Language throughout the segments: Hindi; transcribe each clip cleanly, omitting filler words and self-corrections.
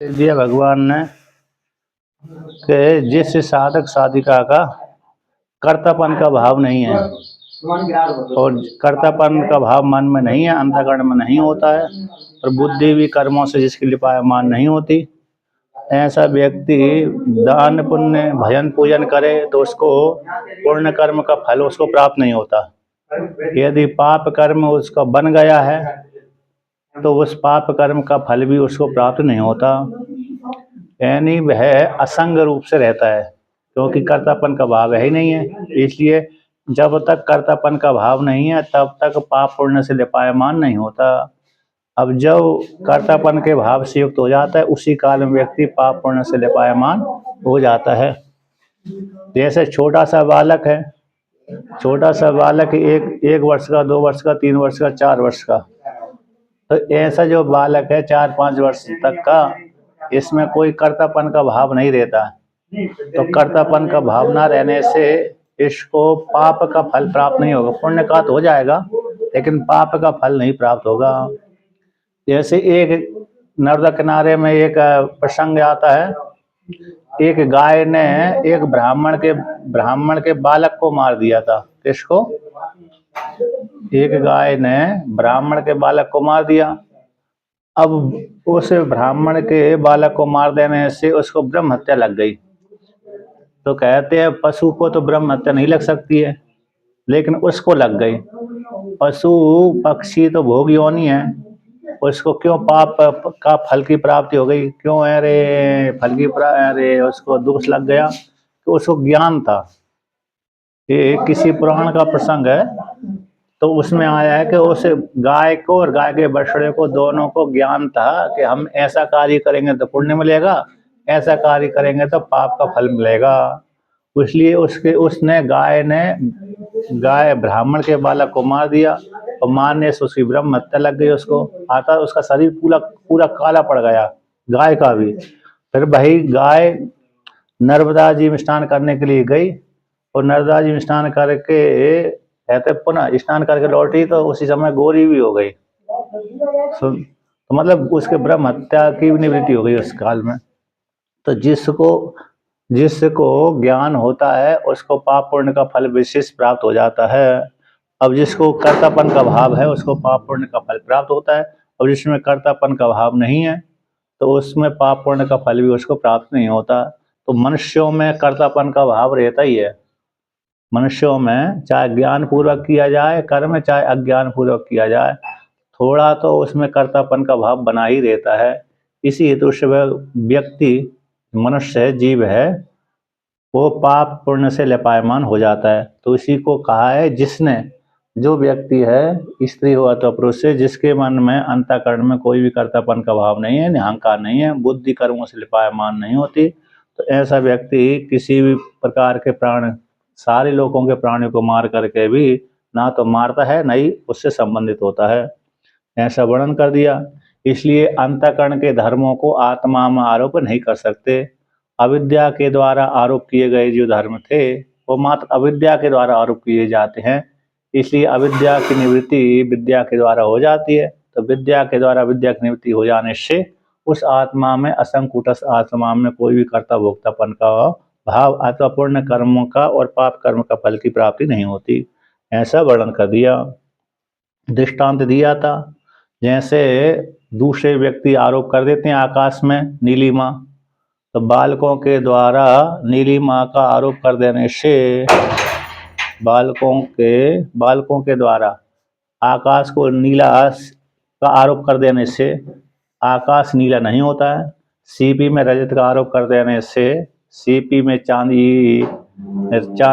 दिया भगवान ने कि जिस साधक साधिका का कर्तापन का भाव नहीं है और कर्तापन का भाव मन में नहीं है, अंतःकरण में नहीं होता है और बुद्धि भी कर्मों से जिसकी लिपायमान नहीं होती, ऐसा व्यक्ति दान पुण्य भजन पूजन करे तो उसको पुण्य कर्म का फल उसको प्राप्त नहीं होता। यदि पाप कर्म उसका बन गया है तो उस पाप कर्म का फल भी उसको प्राप्त नहीं होता, यानी वह असंग रूप से रहता है क्योंकि कर्तापन का भाव है ही नहीं है। इसलिए जब तक कर्तापन का भाव नहीं है तब तक पाप पुण्य से लिपायमान नहीं होता। अब जब कर्तापन के भाव से युक्त हो जाता है उसी काल में व्यक्ति पाप पुण्य से लिपायमान हो जाता है। जैसे छोटा सा बालक है, छोटा सा बालक एक वर्ष का, 2 वर्ष का, 3 वर्ष का, 4 वर्ष का, तो ऐसा जो बालक है 4-5 वर्ष तक का, इसमें कोई कर्तापन का भाव नहीं रहता। तो कर्तापन का भाव ना रहने से इसको पाप का फल प्राप्त नहीं होगा। पुण्य का तो हो जाएगा लेकिन पाप का फल नहीं प्राप्त होगा। जैसे एक नर्मदा किनारे में एक प्रसंग आता है, एक गाय ने एक ब्राह्मण के बालक को मार दिया था। किसको? एक गाय ने ब्राह्मण के बालक को मार दिया। अब उस ब्राह्मण के बालक को मार देने से उसको ब्रह्म हत्या लग गई। तो कहते हैं पशु को तो ब्रह्म हत्या नहीं लग सकती है, लेकिन उसको लग गई। पशु पक्षी तो भोग योनि है, उसको क्यों पाप का फल की प्राप्ति हो गई? क्यों? अरे फल की अरे उसको दोष लग गया तो उसको ज्ञान था। ये किसी पुराण का प्रसंग है, तो उसमें आया है कि उस गाय को और गाय के बछड़े को दोनों को ज्ञान था कि हम ऐसा कार्य करेंगे तो पुण्य मिलेगा, ऐसा कार्य करेंगे तो पाप का फल मिलेगा। इसलिए उसने गाय ब्राह्मण के बालक को मार दिया और मारने से उसकी ब्रह्म हत्या लग गई। उसको आता उसका शरीर पूरा पूरा काला पड़ गया, गाय का भी। फिर वही गाय नर्मदा जी में स्नान करने के लिए गई और नर्मदा जी में स्नान करके कहते पुनः स्नान करके लौटी तो उसी समय गोरी भी हो गई। तो मतलब उसके ब्रह्म हत्या की निवृत्ति हो गई उस काल में। तो जिसको ज्ञान होता है उसको पाप पुण्य का फल विशेष प्राप्त हो जाता है। अब जिसको कर्तापन का भाव है उसको पाप पुण्य का फल प्राप्त होता है, और जिसमें कर्तापन का भाव नहीं है तो उसमें पाप पुण्य का फल भी उसको प्राप्त नहीं होता। तो मनुष्यों में कर्तापन का भाव रहता ही है। मनुष्यों में चाहे ज्ञान पूर्वक किया जाए कर्म, चाहे अज्ञान पूर्वक किया जाए, थोड़ा तो उसमें कर्तापन का भाव बना ही रहता है। इसी हेतु से वह व्यक्ति, मनुष्य है, जीव है, वो पाप पुण्य से लिपायमान हो जाता है। तो इसी को कहा है जिसने, जो व्यक्ति है स्त्री हो अथवा पुरुष से, जिसके मन में अंतःकरण में कोई भी कर्तापन का भाव नहीं है, अहंकार नहीं है, बुद्धि कर्मों से लिपायमान नहीं होती, तो ऐसा व्यक्ति किसी भी प्रकार के सारे लोगों के प्राणियों को मार करके भी ना तो मारता है न ही उससे संबंधित होता है, ऐसा वर्णन कर दिया। इसलिए अंतःकरण के धर्मों को आत्मा में आरोप नहीं कर सकते। अविद्या के द्वारा आरोप किए गए जो धर्म थे वो मात्र अविद्या के द्वारा आरोप किए जाते हैं, इसलिए अविद्या की निवृत्ति विद्या के द्वारा हो जाती है। तो विद्या के द्वारा विद्या की निवृत्ति हो जाने से उस आत्मा में, असंकुटस्थ आत्मा में, कोई भी कर्ता भोक्तापन का भाव अथवा पुण्य कर्मों का और पाप कर्म का फल की प्राप्ति नहीं होती, ऐसा वर्णन कर दिया। दृष्टांत दिया था, जैसे दूसरे व्यक्ति आरोप कर देते हैं आकाश में नीलिमा, तो बालकों के द्वारा नीलिमा का आरोप कर देने से, बालकों के द्वारा आकाश को नीला का आरोप कर देने से आकाश नीला नहीं होता है। सीपी में रजत का आरोप कर देने से सीपी में चांदी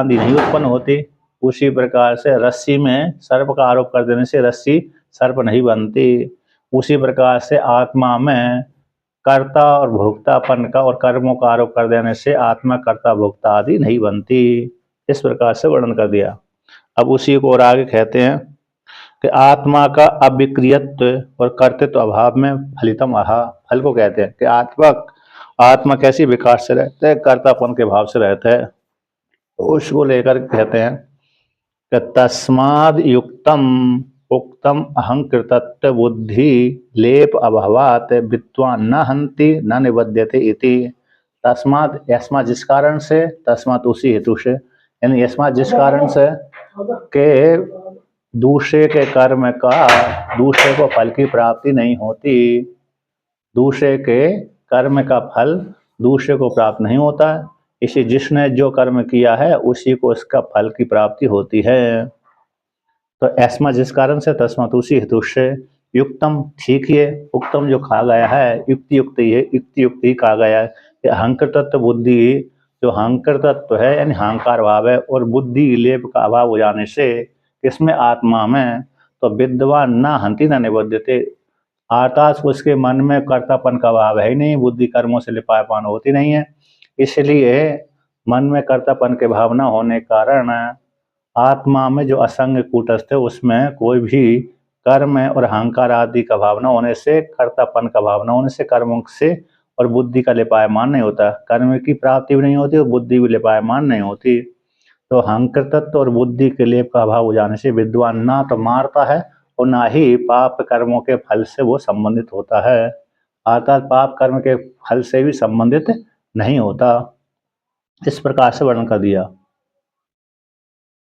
नहीं उत्पन्न होती। उसी प्रकार से रस्सी में सर्प का आरोप कर देने से रस्सी सर्प नहीं बनती। उसी प्रकार से आत्मा में कर्ता और भोक्तापन का और कर्मों का आरोप कर देने से आत्मा कर्ता भोक्ता आदि नहीं बनती। इस प्रकार से वर्णन कर दिया। अब उसी को और आगे कहते हैं कि आत्मा का अविक्रियत्व और कर्तृत्व अभाव में फलितम आहा। फल को कहते हैं कि आत्मा कैसी विकास से रहते हैं? कर्तापन के भाव से रहते हैं। उसको लेकर कहते हैं कि तस्माद युक्तम उक्तम अहंकृतत्व बुद्धि लेप अभावात विद्वान न हन्ति न निबध्यते इति। तस्मात् यस्मात् जिस कारण से, तस्मात् उसी हेतु से, यानी यस्मात् जिस कारण से के दूसरे के कर्म का दूसरे को फल की प्राप्ति नहीं होती, दूसरे के कर्म का फल दूसरे को प्राप्त नहीं होता, इसी जिसने जो कर्म किया है उसी को इसका फल की प्राप्ति होती है। तो ऐस्मा जिस कारण से, तस्मात् उसी हेतु से, युक्तम ठीक ये, उत्तम जो कहा गया है, युक्ति युक्त ये, युक्ति युक्त ही कहा गया है कि अहंकार तत्व बुद्धि, जो अहंकार तत्व है यानी अहंकार भाव है और बुद्धि लेप का अभाव हो जाने से किसमें, आत्मा में, तो विद्वान न हंति न निबध्यते, अर्थात उसके मन में कर्तापन का भाव है ही नहीं, बुद्धि कर्मों से लिपायमान होती नहीं है, इसलिए मन में कर्तापन के भाव न होने के कारण आत्मा में जो असंग कूटस्थ है उसमें कोई भी कर्म और अहंकार आदि का भाव न होने से, कर्तापन का भाव न होने से, कर्मों से और बुद्धि का लिपायमान नहीं होता, कर्म की प्राप्ति भी नहीं होती और बुद्धि भी लिपायमान नहीं होती। तो अहंकार तत्व और बुद्धि के लेप का अभाव हो जाने से विद्वान ना तो मारता है और ना ही पाप कर्मों के फल से वो संबंधित होता है, अर्थात पाप कर्म के फल से भी संबंधित नहीं होता। इस प्रकार से वर्णन कर दिया।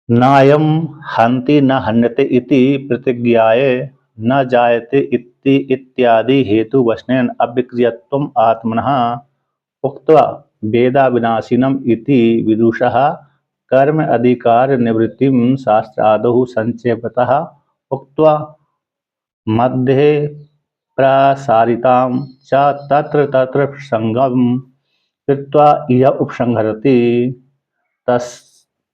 नायम हन्ति न हन्यते इति प्रतिज्ञाये न जायते इति इत्यादि हेतु वचनेन अविक्रियत्वम् आत्मनः उक्त्वा वेदा विनाशिनम इति विदुषः कर्म अधिकार निवृत्तिम शास्त्रादौ संक्षेपतः उक्त्वा मध्ये प्रसारितां च तत्र तत्र प्रसंगम कृत्वा इह उपसंहरति। तस्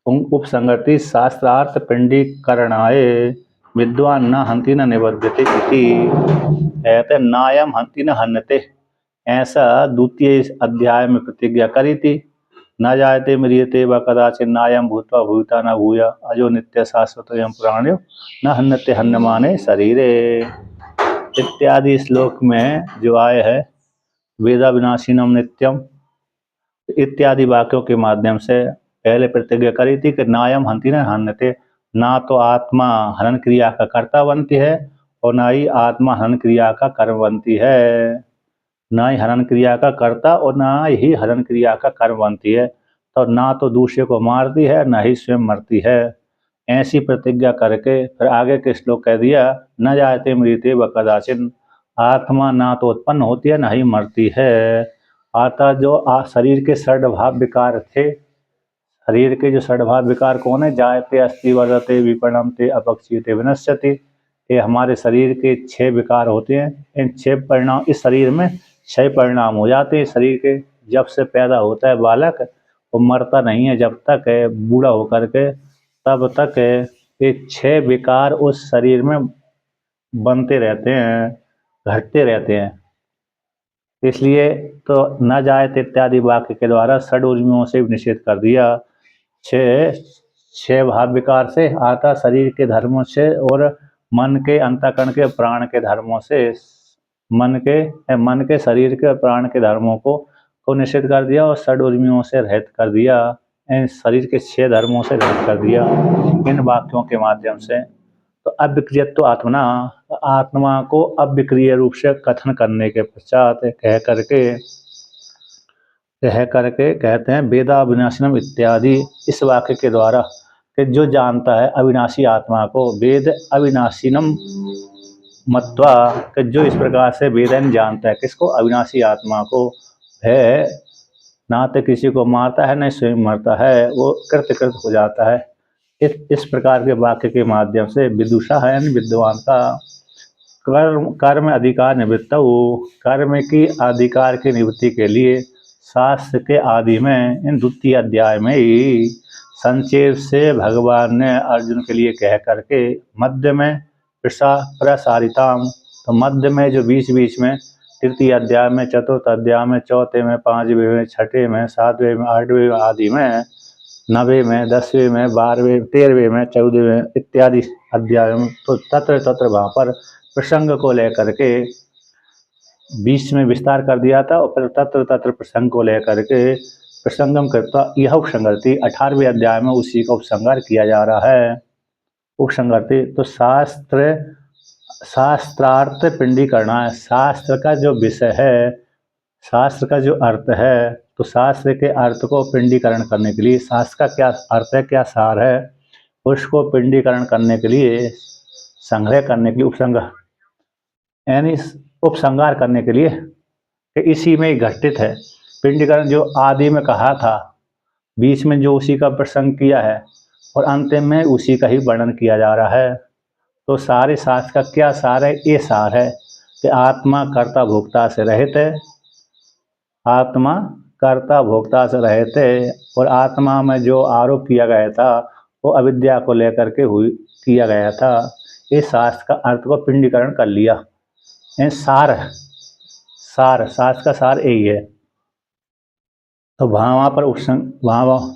उपसंगति शास्त्रार्थ पिंडीकरणाय विद्वान न हन्ति न निबध्यते इति। कहते नायम हन्ति न हन्यते, ऐसा द्वितीय अध्याय में प्रतिज्ञा करी थी। न जायते म्रियते व कदाचित् नायम भूत्वा भूता न भूया अजो नित्य शाश्वत एवं पुराण्यो न हन्यते हन्यमाने शरीरे इत्यादि श्लोक में जो आए है वेदा विनाशिनम नित्यम इत्यादि वाक्यों के माध्यम से पहले प्रतिज्ञा करी थी कि नायम हन्ति न हन्यते, ना तो आत्मा हनन क्रिया का कर्ता बनती है और ना ही आत्मा हनन क्रिया का कर्म बनती है, ना ही हनन क्रिया का कर्ता और ना ही हनन क्रिया का कर्म बनती है। तो ना तो दूसरे को मारती है ना ही स्वयं मरती है। ऐसी प्रतिज्ञा करके फिर आगे के श्लोक कह दिया न जायते मृते व कदाचित्, आत्मा ना तो उत्पन्न होती है ना ही मरती है, अर्थात जो शरीर के षड्भाव विकार थे, शरीर के जो षड्भाव विकार कौन है, जायते अस्ति वर्धते विपणमते अपक्षीयते विनश्यति, ये हमारे शरीर के 6 विकार होते हैं। इन 6 परिणाम इस शरीर में 6 परिणाम हो जाते हैं। शरीर के जब से पैदा होता है बालक वो मरता नहीं है, जब तक है बूढ़ा होकर के तब तक है ये 6 विकार उस शरीर में बनते रहते हैं, घटते रहते हैं। इसलिए तो न जायते इत्यादि वाक्य के द्वारा षड्उर्मियों से निषेध कर दिया। 6 भाव विकार से आता शरीर के धर्मों से और मन के अंतःकरण के प्राण के धर्मों से, मन के शरीर के प्राण के धर्मों को निषेध कर दिया और षड्उर्मियों से रहित कर दिया, इन शरीर के 6 धर्मों से रहित कर दिया इन वाक्यों के माध्यम से। तो अविक्रियत्व आत्मना, आत्मा को अविक्रिय रूप से कथन करने के पश्चात कह करके कहते हैं वेदा अविनाशिनम इत्यादि, इस वाक्य के द्वारा कि जो जानता है अविनाशी आत्मा को, वेद अविनाशिनम मत्वा, कि जो इस प्रकार से वेदन जानता है किसको, अविनाशी आत्मा को, है ना तो किसी को मारता है न स्वयं मरता है, वो कृत हो जाता है। इस प्रकार के वाक्य के माध्यम से विदुषा है विद्वान का कर्म अधिकार निवृत्त, कर्म की अधिकार की निवृत्ति के लिए शास्त्र के आदि में इन द्वितीय अध्याय में ही संक्षेप से भगवान ने अर्जुन के लिए कह करके मध्य में प्रसारिताम, तो मध्य में जो बीच बीच में तृतीय अध्याय में, चतुर्थ अध्याय में, चौथे में, 5वें में, 6ठे में, 7वें में, 8वें आदि में, 9वें में, 10वें में, 12वें, 13वें में, 14वें इत्यादि अध्याय में, तो तत्र तत्र वहाँ पर प्रसंग को लेकर के बीच में विस्तार कर दिया था और फिर तत्र तत्र प्रसंग को लेकर के प्रसंगम करता यह उपसंगति 18वें अध्याय में उसी का उपसंहार किया जा रहा है। उपसंहरति। तो शास्त्रार्थ पिंडीकरण है। शास्त्र का जो विषय है, शास्त्र का जो अर्थ है, तो शास्त्र के अर्थ को पिंडीकरण करने के लिए, शास्त्र का क्या अर्थ है, क्या सार है, उसको पिंडीकरण करने के लिए, संग्रह करने के लिए, उपसंग्रह यानी उपसंहार करने के लिए, कि इसी में ही घटित है। पिंडीकरण जो आदि में कहा था, बीच में जो उसी का प्रसंग किया है, और अंतिम में उसी का ही वर्णन किया जा रहा है। तो सारे शास्त्र का क्या सार है? ये सार है कि आत्मा कर्ता भोक्ता से रहित है, आत्मा कर्ता भोक्ता से रहित है, और आत्मा में जो आरोप किया गया था वो अविद्या को लेकर के किया गया था। इस शास्त्र का अर्थ को पिंडीकरण कर लिया। सार शास्त्र का सार यही है। तो वहाँ पर वहाँ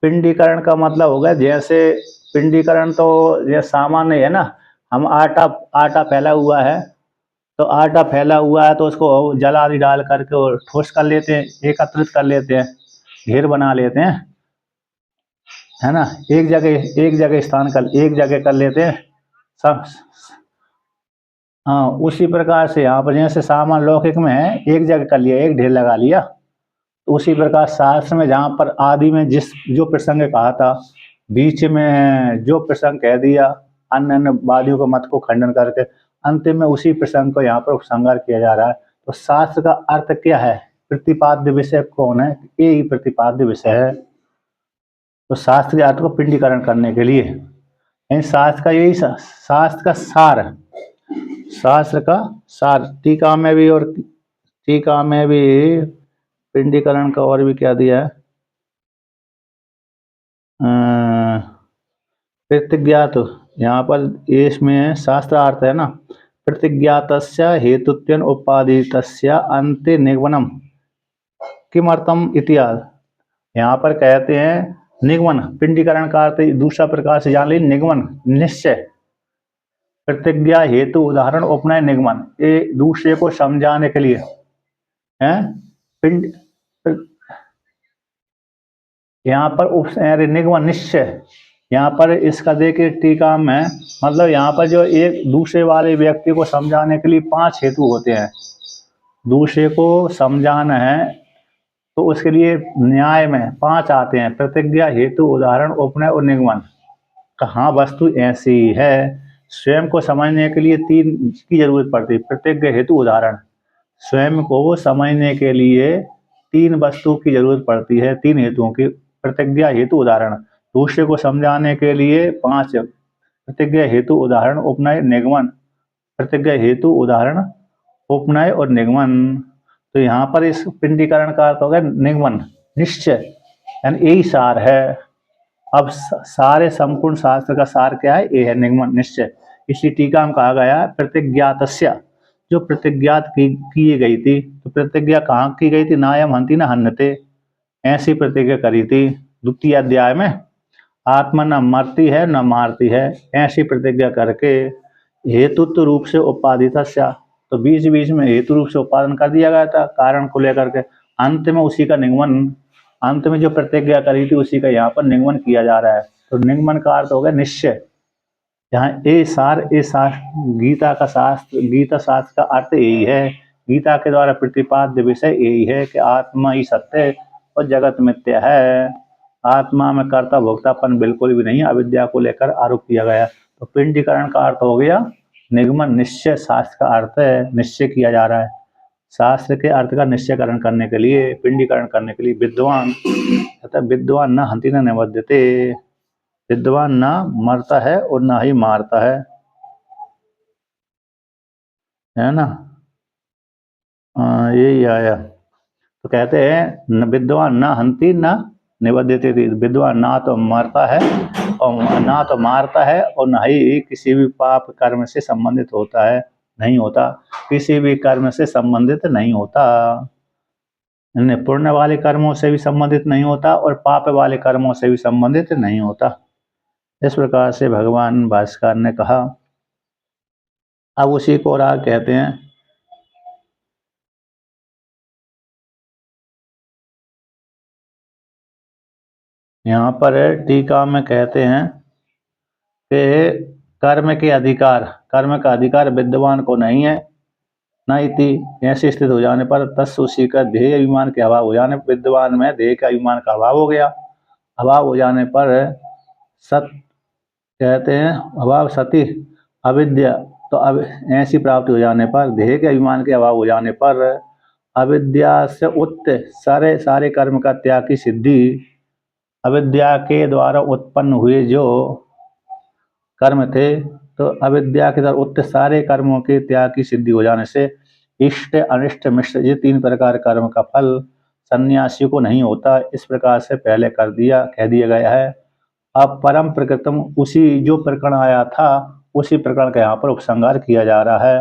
पिंडीकरण का मतलब होगा, जैसे पिंडीकरण तो ये सामान्य है ना, हम आटा फैला हुआ है, तो आटा फैला हुआ है तो उसको जल आदि डाल करके और ठोस कर लेते हैं, एकत्रित कर लेते हैं, ढेर बना लेते हैं, है ना, एक जगह कर लेते हैं सब। हाँ, उसी प्रकार से यहाँ पर जैसे सामान लौकिक में है, एक जगह कर लिया, एक ढेर लगा लिया। तो उसी प्रकार शास्त्र में जहाँ पर आदि में जो प्रसंग कहा था, बीच में जो प्रसंग कह दिया, अन्य अन्य वादियों के मत को खंडन करके, अंतिम में उसी प्रसंग को यहाँ पर उपसंहार किया जा रहा है। तो शास्त्र का अर्थ क्या है? प्रतिपाद्य विषय कौन है? ये ही प्रतिपाद्य विषय है। तो शास्त्र के अर्थ को पिंडीकरण करने के लिए, शास्त्र का यही शास्त्र का सार, शास्त्र का सार। टीका में भी, और टीका में भी पिंडीकरण का और भी क्या दिया है, प्रतिज्ञात। यहाँ पर इसमें शास्त्रार्थ है ना, प्रतिज्ञातस्य हेतुत्वेन उपादितस्य अन्ते निगमनम किमर्थम इत्यादि। यहाँ पर कहते हैं निगमन, पिंडीकरण का अर्थ दूसरा प्रकार से जान ली, निगमन निश्चय, प्रतिज्ञा हेतु उदाहरण उपनय निगमन, ये दूसरे को समझाने के लिए है। पिंड यहाँ पर निगमन निश्चय, यहाँ पर इसका देखिए टीका में, मतलब यहाँ पर जो एक दूसरे वाले व्यक्ति को समझाने के लिए 5 हेतु होते हैं। दूसरे को समझाना है तो उसके लिए न्याय में 5 आते हैं, प्रतिज्ञा हेतु उदाहरण उपनय और निगमन। कहाँ वस्तु ऐसी है, स्वयं को समझने के लिए 3 की जरूरत पड़ती है, प्रतिज्ञा हेतु उदाहरण। स्वयं को समझने के लिए 3 वस्तु की जरूरत पड़ती है, 3 हेतुओं की, प्रतिज्ञा हेतु उदाहरण। दूसरे को समझाने के लिए 5, प्रतिज्ञा हेतु उदाहरण उपनय निगमन, प्रतिज्ञा हेतु उदाहरण उपनय और निगमन। तो यहाँ पर इस पिंडीकरण का अर्थ होगा निगमन निश्चय, यानी यही सार है। अब सारे संपूर्ण शास्त्र का सार क्या है? ये है निगमन निश्चय। इसी टीका में कहा गया प्रतिज्ञातस्य, जो प्रतिज्ञात की गई थी, तो प्रतिज्ञा कहाँ की गई थी? नायम हंति न हन्यते, ऐसी प्रतिज्ञा करी थी द्वितीय अध्याय में, आत्मा न मरती है न मारती है, ऐसी प्रतिज्ञा करके हेतुत्व रूप से उपादित, तो बीच बीच में हेतु रूप से उत्पादन कर दिया गया था कारण को लेकर के, अंत में उसी का निगमन, अंत में जो प्रतिज्ञा करी थी उसी का यहाँ पर निगमन किया जा रहा है। तो निगमन का अर्थ हो गया निश्चय। यहाँ ये सार गीता का शास्त्र, गीता शास्त्र का अर्थ यही है, गीता के द्वारा प्रतिपाद्य विषय यही है कि आत्मा ही सत्य है और जगत मिथ्या है। आत्मा में कर्ता भोक्तापन बिल्कुल भी नहीं, अविद्या को लेकर आरोप किया गया। तो पिंडीकरण का अर्थ हो गया निगमन निश्चय, शास्त्र का अर्थ है निश्चय किया जा रहा है। शास्त्र के अर्थ का निश्चयकरण करने के लिए, पिंडीकरण करने के लिए, विद्वान तथा विद्वान न हंति न निबध्यते, विद्वान न मरता है और न ही मारता है ना, यही आया। तो कहते हैं विद्वान न हंति न निबध्यते, विद्वान ना तो मरता है और ना तो मारता है और ना ही किसी भी पाप कर्म से संबंधित होता है, नहीं होता, किसी भी कर्म से संबंधित नहीं होता, पुण्य वाले कर्मों से भी संबंधित नहीं होता और पाप वाले कर्मों से भी संबंधित नहीं होता। इस प्रकार से भगवान भास्कर ने कहा। अब उसी को राग कहते हैं। यहाँ पर टीका में कहते हैं कि कर्म का अधिकार विद्वान को नहीं है। न इति ऐसी स्थिति हो जाने पर तस् उसी का ध्येय अभिमान के अभाव हो जाने, विद्वान में ध्येय का अभिमान का अभाव हो गया। अभाव हो जाने पर सत कहते हैं अभाव सती अविद्या, तो अब ऐसी प्राप्ति हो जाने पर ध्येय के अभिमान के अभाव हो जाने पर अविद्या से उत्त सारे कर्म का त्याग की सिद्धि, अविद्या के द्वारा उत्पन्न हुए जो कर्म थे, तो अविद्या के द्वारा उत्त सारे कर्मों के त्याग की सिद्धि हो जाने से इष्ट अनिष्ट मिश्र ये 3 प्रकार कर्म का फल सन्यासी को नहीं होता। इस प्रकार से पहले कह दिया गया है। अब परम प्रकृतम उसी जो प्रकरण आया था उसी प्रकरण का यहाँ पर उपसंहार किया जा रहा है।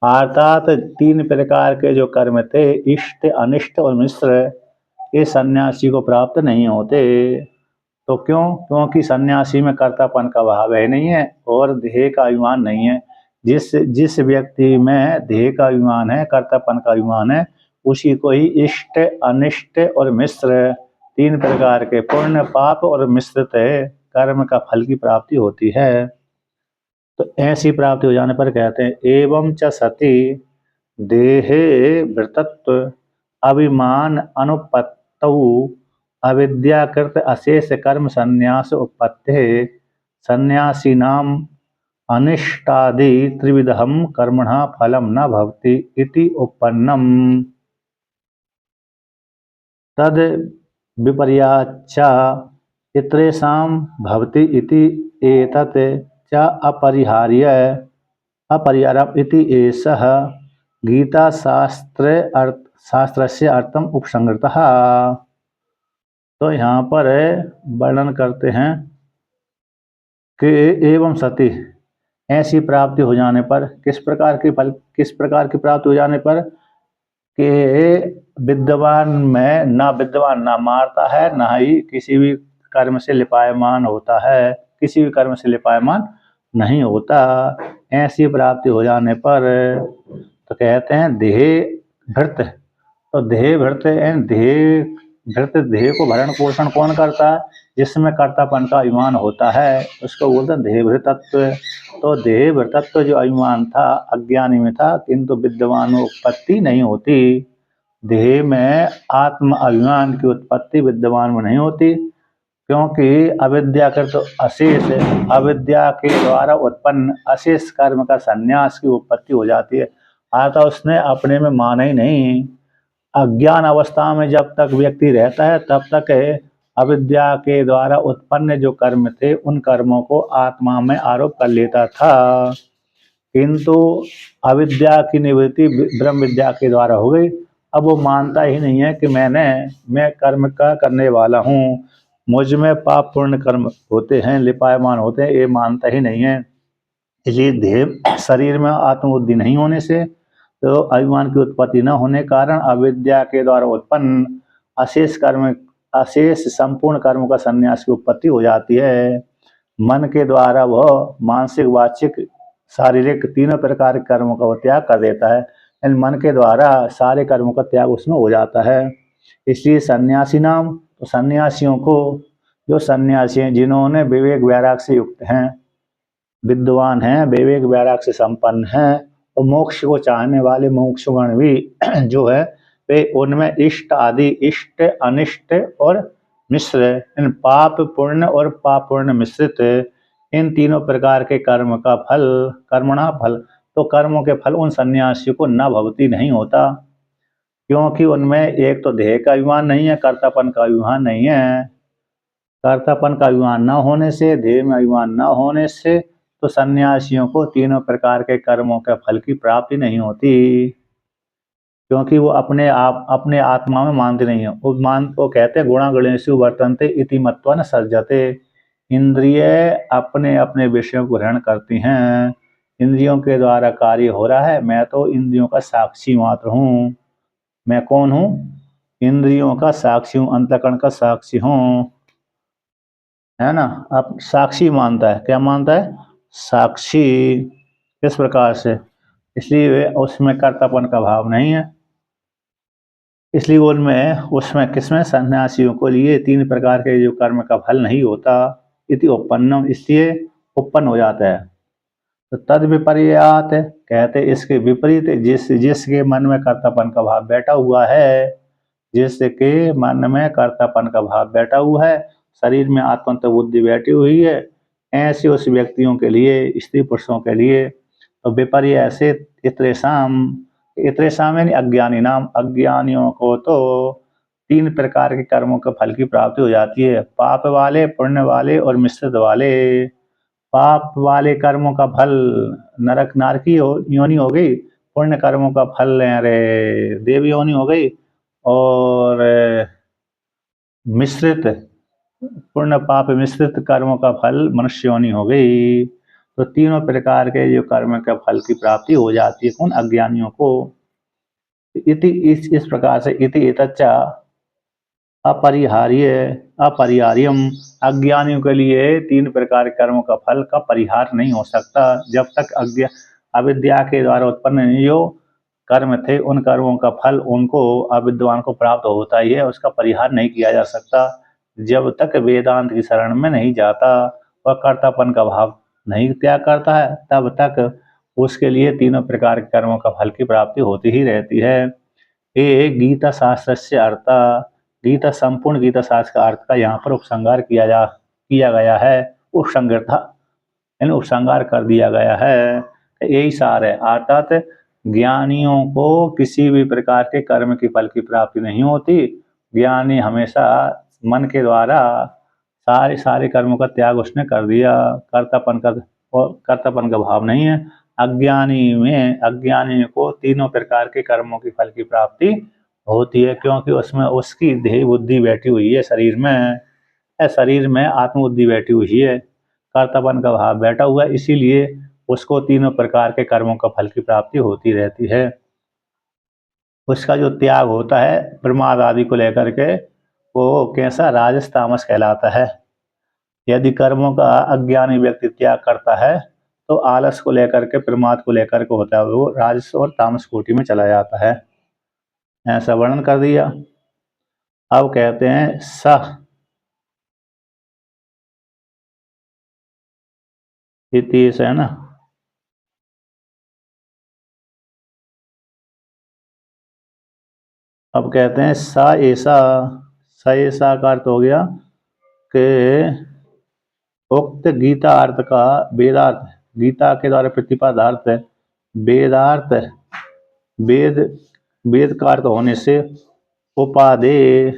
अर्थात 3 प्रकार के जो कर्म थे इष्ट अनिष्ट और मिश्र, ये सन्यासी को प्राप्त नहीं होते। तो क्यों? क्योंकि सन्यासी में कर्तापन का भाव है नहीं है और ध्येय का अभिमान नहीं है। जिस व्यक्ति में ध्येय का अभिमान है, कर्तापन का अभिमान है, उसी को ही इष्ट अनिष्ट और मिश्र 3 प्रकार के पुण्य पाप और मिश्रित कर्म का फल की प्राप्ति होती है। तो ऐसी प्राप्ति हो जाने पर कहते हैं एवं च सति देहे वृतत्व अभिमान अनुपत्तौ अविद्याकृत अशेष कर्म संन्यास उत्पत्ते सन्यासीनाम अनिष्टादि त्रिविधम कर्मणः फलम न भवति इति उपपन्नम तद विपर्याच्च इतरेषां भवति इति एतत् च अपरिहार्यम् इति एषः शास्त्रस्य अर्थम उपसंहृतः। तो यहाँ पर वर्णन करते हैं कि एवं सति ऐसी प्राप्ति हो जाने पर किस प्रकार की प्राप्ति हो जाने पर कि विद्वान में विद्वान ना मारता है, ना ही किसी भी कर्म से लिपायमान होता है, किसी भी कर्म से लिपायमान नहीं होता। ऐसी प्राप्ति हो जाने पर तो कहते हैं देह भृत। तो देह भृत देह को भरण पोषण कौन करता है? जिसमें कर्तापन का अभिमान होता है उसको बोलते हैं देह भृतत्व। तो देह भृतत्व जो अभिमान था अज्ञानी में था, किंतु विद्वान में उत्पत्ति नहीं होती। देह में आत्म अभिमान की उत्पत्ति विद्वान में नहीं होती, क्योंकि अविद्याकृत अशेष अविद्या के द्वारा उत्पन्न अशेष कर्म का संन्यास की उत्पत्ति हो जाती है। अर्थात उसने अपने में माना ही नहीं। अज्ञान अवस्था में जब तक व्यक्ति रहता है तब तक अविद्या के द्वारा उत्पन्न जो कर्म थे उन कर्मों को आत्मा में आरोप कर लेता था, किंतु अविद्या की निवृत्ति ब्रह्म विद्या के द्वारा हो गई। अब वो मानता ही नहीं है कि मैं कर्म का करने वाला हूँ, मुझ में पाप पूर्ण कर्म होते हैं, लिपायमान होते हैं, ये मानता ही नहीं है। इसलिए देह शरीर में आत्मबुद्धि नहीं होने से, तो अभिमान की उत्पत्ति न होने कारण अविद्या के द्वारा उत्पन्न अशेष संपूर्ण कर्मों का संन्यास की उत्पत्ति हो जाती है। मन के द्वारा वह मानसिक वाचिक शारीरिक 3 प्रकार के कर्मों का त्याग कर देता है। मन के द्वारा सारे कर्मों का त्याग उसमें हो जाता है। इसलिए सन्यासी नाम, तो सन्यासियों को, जो सन्यासी हैं जिन्होंने विवेक वैराग से युक्त हैं, विद्वान हैं, विवेक वैराग से संपन्न हैं और मोक्ष को चाहने वाले मोक्षगण भी जो है वे उनमें इष्ट अनिष्ट और मिश्र, इन पाप पूर्ण और पाप पूर्ण मिश्रित इन 3 प्रकार के कर्म का फल कर्मणा फल, तो कर्मों के फल उन सन्यासियों को न भवती नहीं होता, क्योंकि उनमें एक तो देह का अभिमान नहीं है, कर्तापन का अभिमान नहीं है। कर्तापन का अभिमान न होने से, देह में अभिमान न होने से, तो सन्यासियों को 3 प्रकार के कर्मों के फल की प्राप्ति नहीं होती, क्योंकि वो अपने आत्मा में मानते नहीं है। वो कहते हैं गुणा गणेशु वर्तन्ते इति मत्वा न सज्जते। इंद्रिय अपने अपने विषयों को ग्रहण करती हैं, इंद्रियों के द्वारा कार्य हो रहा है, मैं तो इंद्रियों का साक्षी मात्र हूँ। मैं कौन हूँ? इंद्रियों का साक्षी हूँ, अंतःकरण का साक्षी हूँ, है ना। अब साक्षी मानता है, क्या मानता है? साक्षी। इस प्रकार से, इसलिए उसमें कर्तापन का भाव नहीं है। इसलिए उनमें उसमें किसमें सन्यासियों को लिए 3 प्रकार के जो कर्म का फल नहीं होता, इति उपन्नम, इसलिए उत्पन्न हो जाता है। तो तद विपर्यात कहते इसके विपरीत, जिसके मन में कर्तापन का भाव बैठा हुआ है, जिसके मन में कर्तापन का भाव बैठा हुआ है, शरीर में आत्मतत्व बुद्धि बैठी हुई है, ऐसे उस व्यक्तियों के लिए, स्त्री पुरुषों के लिए, तो विपर्य ऐसे इतरेशम यानी अज्ञानी नाम, अज्ञानियों को तो 3 प्रकार के कर्मों के फल की प्राप्ति हो जाती है, पाप वाले, पुण्य वाले और मिश्रित वाले। पाप वाले कर्मों का फल नरक नारकी योनि हो गई, पुण्य कर्मों का फल अरे देव योनि हो गई, और मिश्रित पुण्य पाप मिश्रित कर्मों का फल मनुष्य योनि हो गई। तो तीनों प्रकार के जो कर्म के फल की प्राप्ति हो जाती है कौन, अज्ञानियों को। इति इस प्रकार से इति एतच्चा अपरिहार्य अपरिहार्यम, अज्ञानियों के लिए 3 प्रकार के कर्मों का फल का परिहार नहीं हो सकता। जब तक अविद्या के द्वारा उत्पन्न जो कर्म थे, उन कर्मों का फल उनको अविद्वान को प्राप्त होता ही है, उसका परिहार नहीं किया जा सकता। जब तक वेदांत की शरण में नहीं जाता, वह कर्तापन का भाव नहीं त्याग करता है, तब तक उसके लिए 3 प्रकार के कर्मों का फल की प्राप्ति होती ही रहती है। ये गीता शास्त्र से अर्थ, गीता संपूर्ण गीता शास्त्र का अर्थ का यहाँ पर उपसंहार किया गया है, उपसंग्रथा यानी उपसंहार कर दिया गया है। यही सार है, अर्थात ज्ञानियों को किसी भी प्रकार के कर्म की फल की प्राप्ति नहीं होती। ज्ञानी हमेशा मन के द्वारा सारे सारे कर्मों का त्याग उसने कर दिया, कर्तापन का भाव नहीं है। अज्ञानी को 3 प्रकार के कर्मों की फल की प्राप्ति होती है, क्योंकि उसमें उसकी देह बुद्धि बैठी हुई है, शरीर में आत्मबुद्धि बैठी हुई है, कर्तापन का भाव बैठा हुआ है, इसीलिए उसको 3 प्रकार के कर्मों का फल की प्राप्ति होती रहती है। उसका जो त्याग होता है प्रमाद आदि को लेकर के, वो कैसा, राजस तामस कहलाता है। यदि कर्मों का अज्ञानी व्यक्ति त्याग करता है तो आलस को लेकर के, प्रमाद को लेकर के होता है, वो राजस और तामस कोटि में चला जाता है। ऐसा वर्णन कर दिया। अब कहते हैं सह इति है ना, अब कहते हैं स ऐसा का अर्थ हो गया कि उक्त गीता अर्थ का वेदार्थ, गीता के द्वारा प्रतिपादार्थ वेदार्थ, वेद वेद का अर्थ होने से उपादेय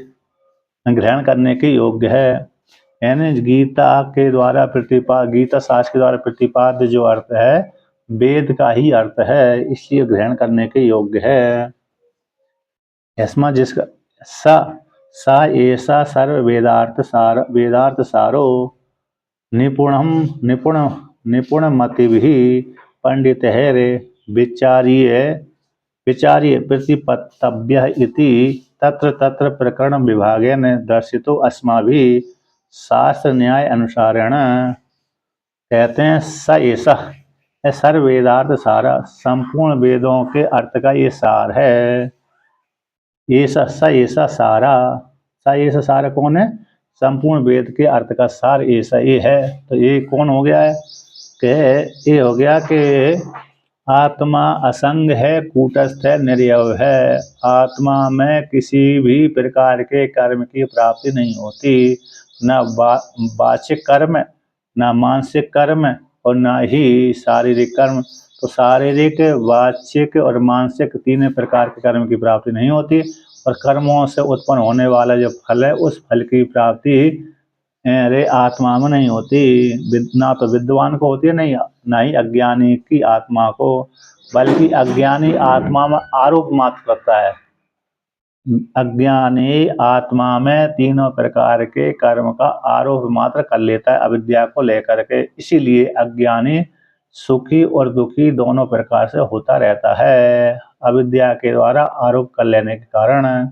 ग्रहण करने के योग्य है। यानी गीता के द्वारा गीता शास्त्र के द्वारा प्रतिपाद्य जो अर्थ है वेद का ही अर्थ है, इसलिए ग्रहण करने के योग्य है। इसमें जिसका सा ऐसा सर्व वेदार्थ सारो निपुण मति भी पंडित है रे विचार्य प्रतिपत्तव्य इति तत्र तत्र प्रकरण विभागेन दर्शितो अस्माभिः शास्त्र न्याय अनुसारेण। कहते हैं स ऐसा सर्व वेदार्थ सारा, संपूर्ण वेदों के अर्थ का ये सार है। ऐसा सारा कौन है, संपूर्ण वेद के अर्थ का सार ऐसा ये है। तो ये कौन हो गया है कि ये हो गया कि आत्मा असंग है, कूटस्थ है, निर्यव है। आत्मा में किसी भी प्रकार के कर्म की प्राप्ति नहीं होती, न वाचिक कर्म, न मानसिक कर्म, और न ही शारीरिक कर्म। तो शारीरिक, वाचिक और मानसिक 3 प्रकार के कर्म की प्राप्ति नहीं होती, और कर्मों से उत्पन्न होने वाला जो फल है उस फल की प्राप्ति अरे आत्मा में नहीं होती। ना तो विद्वान को होती है, नहीं ना ही अज्ञानी की आत्मा को, बल्कि अज्ञानी आत्मा में आरोप मात्र करता है। अज्ञानी आत्मा में 3 प्रकार के कर्म का आरोप मात्र कर लेता है अविद्या को लेकर के, इसीलिए अज्ञानी सुखी और दुखी दोनों प्रकार से होता रहता है अविद्या के द्वारा आरोप कर लेने के कारण।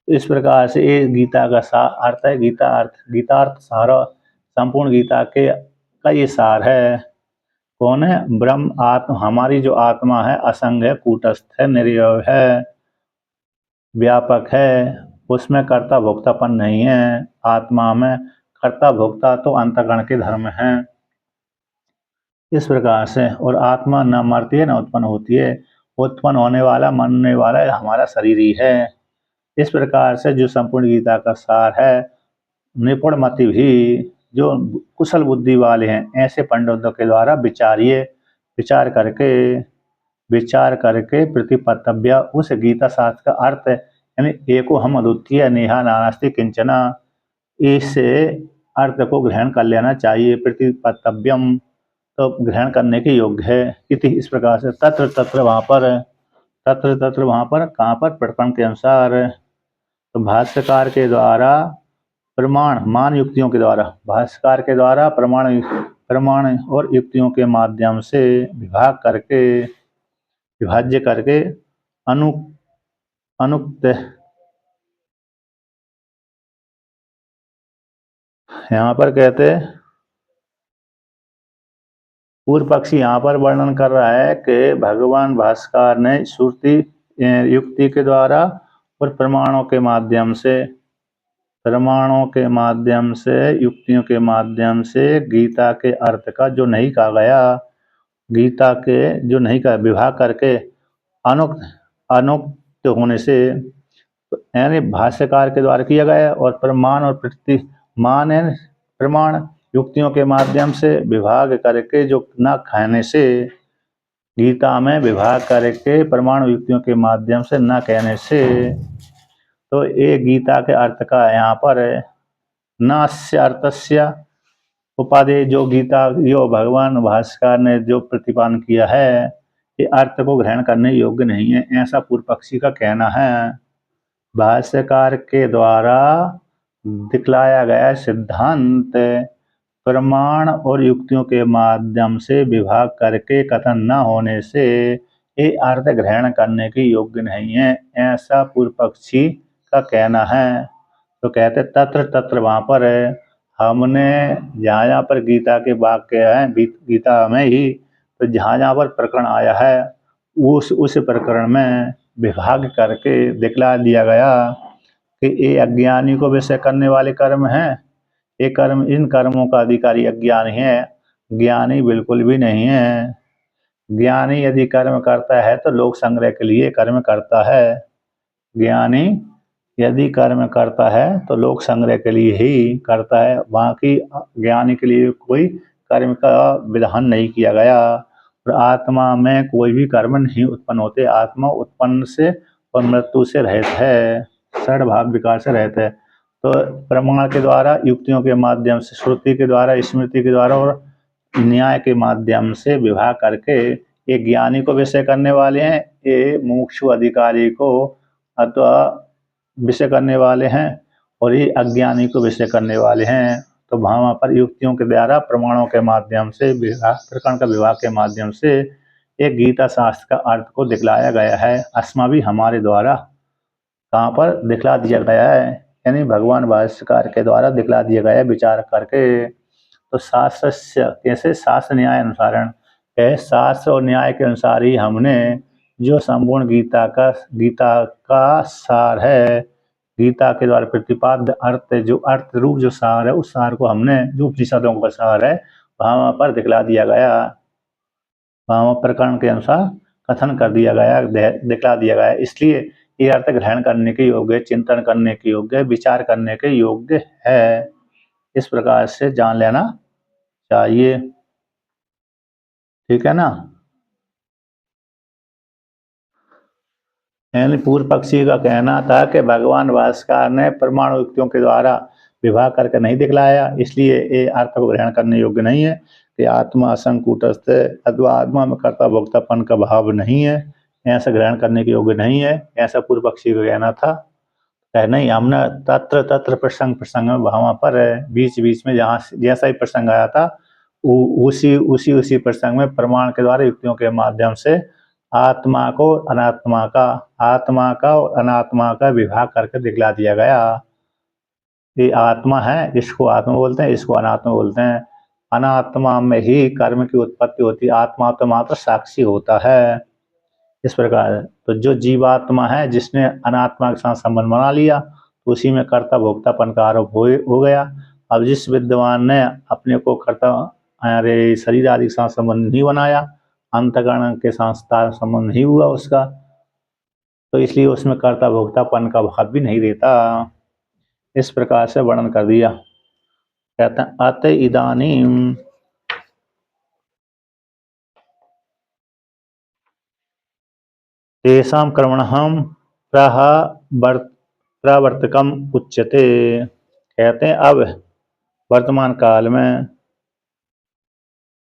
इस प्रकार से ये गीता का अर्थ है। गीतार्थ सारा, संपूर्ण गीता के का ये सार है। कौन है, ब्रह्म आत्मा, हमारी जो आत्मा है असंग है, कूटस्थ है, निर्यव है, व्यापक है, उसमें कर्ता भोक्तापन नहीं है। आत्मा में कर्ता भोक्ता तो अंतःकरण के धर्म हैं। इस प्रकार से, और आत्मा न मरती है न उत्पन्न होती है, उत्पन्न होने वाला मरने वाला हमारा शरीर ही है। इस प्रकार से जो संपूर्ण गीता का सार है, निपुण मति भी, जो कुशल बुद्धि वाले हैं, ऐसे पंडितों के द्वारा विचार करके प्रतिपत्तव्य उस गीता शास्त्र का अर्थ, यानी एको हम अद्वितीय नेहा नानास्ति किंचना, इस अर्थ को ग्रहण कर लेना चाहिए। प्रतिपत्तव्यम तो ग्रहण करने के योग्य है। इति इस प्रकार से तत्र तत्र वहाँ पर कहाँ पर, प्रकरण के अनुसार। तो भाष्यकार के द्वारा प्रमाण मान युक्तियों के द्वारा, भाष्यकार के द्वारा प्रमाण और युक्तियों के माध्यम से विभाज्य करके अनुक्त, यहाँ पर कहते, पूर्व पक्षी यहाँ पर वर्णन कर रहा है कि भगवान भास्कर ने श्रुति युक्ति के द्वारा और प्रमाणों के माध्यम से युक्तियों के माध्यम से गीता के अर्थ का जो नहीं कहा गया, गीता के जो नहीं कहा, विभाग करके अनुक्त होने से, यानी भाष्यकार के द्वारा किया गया, और प्रमाण युक्तियों के माध्यम से विभाग करके जो न कहने से, गीता में विभाग करके प्रमाण युक्तियों के माध्यम से न कहने से, तो ये गीता के अर्थ का यहाँ पर नास्य अर्थस्य उपादेय, जो गीता जो भगवान भास्कर ने जो प्रतिपादन किया है, ये अर्थ को ग्रहण करने योग्य नहीं है, ऐसा पूर्व पक्षी का कहना है। भाष्यकार के द्वारा दिखलाया गया सिद्धांत प्रमाण और युक्तियों के माध्यम से विभाग करके कथन न होने से ये अर्थ ग्रहण करने के योग्य नहीं है, ऐसा पूर्व पक्षी का कहना है। तो कहते तत्र तत्र वहाँ पर हमने जहाँ पर गीता के वाक्य हैं, गीता में ही, तो जहाँ पर प्रकरण आया है उस प्रकरण में विभाग करके दिखला दिया गया कि ये अज्ञानी को विषय करने वाले कर्म हैं, ये कर्म, इन कर्मों का अधिकारी अज्ञानी है, ज्ञानी बिल्कुल भी नहीं है। ज्ञानी यदि कर्म करता है तो लोक संग्रह के लिए कर्म करता है, ज्ञानी यदि कर्म करता है तो लोक संग्रह के लिए ही करता है, बाकी ज्ञानी के लिए कोई कर्म का विधान नहीं किया गया। और आत्मा में कोई भी कर्म नहीं उत्पन्न होते, आत्मा उत्पन्न से और मृत्यु से रहित है, षड भाव विकार से रहित है। तो प्रमाण के द्वारा, युक्तियों के माध्यम से, श्रुति के द्वारा, स्मृति के द्वारा और न्याय के माध्यम से विभाग करके ये ज्ञानी को विषय करने वाले हैं, ये मुमुक्षु अधिकारी को अथवा विषय करने वाले हैं, और ये अज्ञानी को विषय करने वाले हैं। तो वहाँ पर युक्तियों के द्वारा, प्रमाणों के माध्यम से, प्रकरण का विभाग के माध्यम से एक गीता शास्त्र का अर्थ को दिखलाया गया है। अस्माभि हमारे द्वारा कहाँ पर दिखला दिया गया है, यानी भगवान भाष्यकार के द्वारा दिखला दिया गया है विचार करके। तो शास्त्र कैसे, शास्त्र न्याय अनुसारण है, शास्त्र और न्याय के अनुसार ही हमने जो संपूर्ण गीता का सार है, गीता के द्वारा प्रतिपाद्य अर्थ, जो अर्थ रूप जो सार है, उस सार को हमने, जो उपनिषदों का सार है, वहाँ पर दिखला दिया गया, वहाँ प्रकरण के अनुसार कथन कर दिया गया, दिखला दिया गया। इसलिए ये अर्थ ग्रहण करने के योग्य, चिंतन करने के योग्य, विचार करने के योग्य है। इस प्रकार से जान लेना चाहिए, ठीक है ना। यानी पूर्व पक्षी का कहना था कि भगवान भास्कर ने प्रमाण युक्तियों के द्वारा विभाग करके नहीं दिखलाया, इसलिए ये अर्थ को ग्रहण करने योग्य नहीं है कि आत्मा असंकूटस्थ अथवा आत्मा में कर्ता भोक्तापन का भाव नहीं है, ऐसा ग्रहण करने के योग्य नहीं है, ऐसा पूर्व पक्षी का कहना था। नहीं, हमने तत्र तत्र प्रसंग में वहाँ पर बीच बीच में जहाँ जैसा ही प्रसंग आया था उसी प्रसंग में प्रमाण के द्वारा, युक्तियों के माध्यम से आत्मा को अनात्मा का, आत्मा का और अनात्मा का विभाग करके दिखला दिया गया। ये आत्मा है, इसको आत्मा बोलते हैं, इसको अनात्मा बोलते हैं। अनात्मा में ही कर्म की उत्पत्ति होती है, आत्मा तो मात्र साक्षी होता है। इस प्रकार तो जो जीवात्मा है जिसने अनात्मा के साथ संबंध बना लिया तो उसी में कर्ता भोक्तापन का आरोप हो गया। अब जिस विद्वान ने अपने को कर्ता अरे शरीर आदि के साथ संबंध नहीं बनाया, अंतःकरण के साथ संबंध नहीं हुआ उसका, तो इसलिए उसमें कर्ता भोक्तापन का भाव भी नहीं रहता। इस प्रकार से वर्णन कर दिया। कहते हैं अत इदानीम तेषां कर्मणः प्रवर्तकम उच्यते। कहते हैं अब वर्तमान काल में,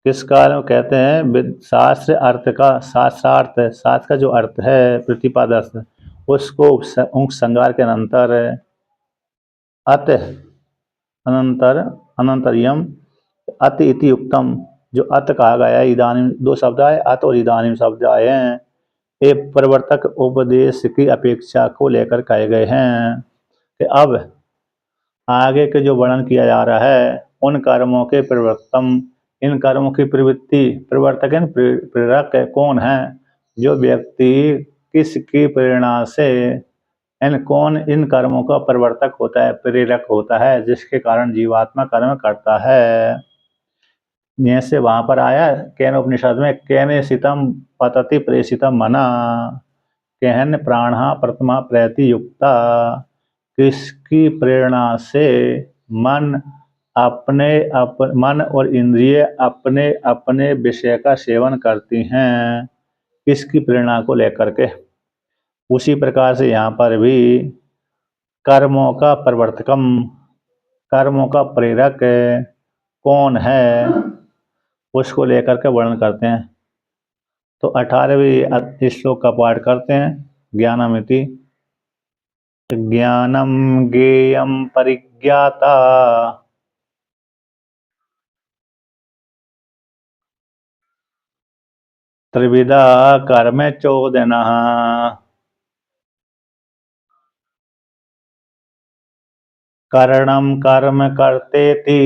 किस काल में कहते हैं शास्त्र अर्थ का, शास्त्रार्थ शास्त्र का जो अर्थ है प्रतिपादक उसको उपसंहार के अनंतर अत अनंतर अनंतरियम अत इति युक्तम, जो अत कहा गया है, इदानीम दो शब्द आए, अत और इदानीम शब्द आए हैं, ये प्रवर्तक उपदेश की अपेक्षा को लेकर कहे गए हैं कि अब आगे के जो वर्णन किया जा रहा है उन कर्मों के प्रवर्तम, इन कर्मों की प्रवृत्ति, प्रवर्तक प्रेरक कौन है, जो व्यक्ति किसकी प्रेरणा से इन कर्मों का प्रवर्तक होता है, प्रेरक होता है, जिसके कारण जीवात्मा कर्म करता है। जैसे वहां पर आया केन उपनिषद में, केने सितम पतति प्रेषितम मना, कहन प्राणा प्रथमा प्रति युक्ता, किसकी प्रेरणा से मन मन और इंद्रिय अपने अपने विषय का सेवन करती हैं, किसकी प्रेरणा को लेकर के। उसी प्रकार से यहाँ पर भी कर्मों का प्रवर्तकम, कर्मों का प्रेरक कौन है उसको लेकर के वर्णन करते हैं। तो 18वें श्लोक का पाठ करते हैं। ज्ञानमिति ज्ञानम ज्ञेयम परिज्ञाता त्रिविधा कर्म चोदनः, करणम कर्म कर्तेति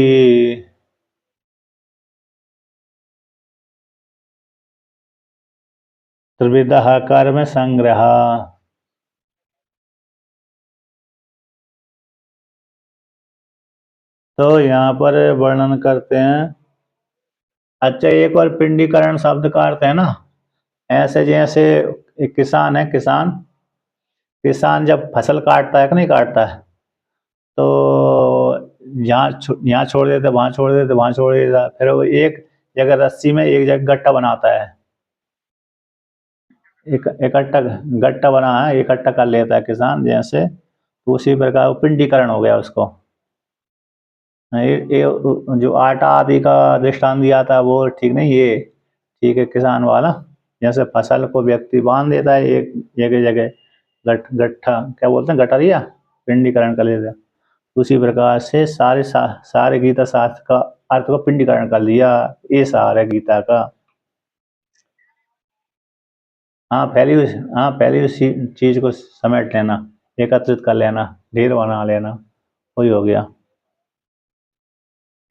त्रिविधा कर्म संग्रह। तो यहाँ पर वर्णन करते हैं। अच्छा, एक और पिंडीकरण शब्द का अर्थ है ना, ऐसे जैसे एक किसान है, किसान जब फसल काटता है कि नहीं काटता है, तो यहाँ छोड़ देते, वहां छोड़ देते, वहां छोड़ देता, फिर वो एक जगह रस्सी में एक जगह गट्टा बनाता है, इकट्ठा गट्टा बना है, इकट्ठा कर लेता है किसान, जैसे तो उसी प्रकार पिंडीकरण हो गया उसको। ये जो आटा आदि का दृष्टांत दिया था वो ठीक नहीं, ये ठीक है किसान वाला। जैसे फसल को व्यक्ति बांध देता है एक जगह जगह, गट्ठा क्या बोलते हैं, गटारिया, पिंडीकरण कर लेता है। उसी प्रकार से सारे गीता शास्त्र का अर्थ को पिंडीकरण कर लिया, ये सारा गीता का। पहली उसी चीज को समेट लेना, एकत्रित कर लेना, ढेर बना लेना, वही हो गया।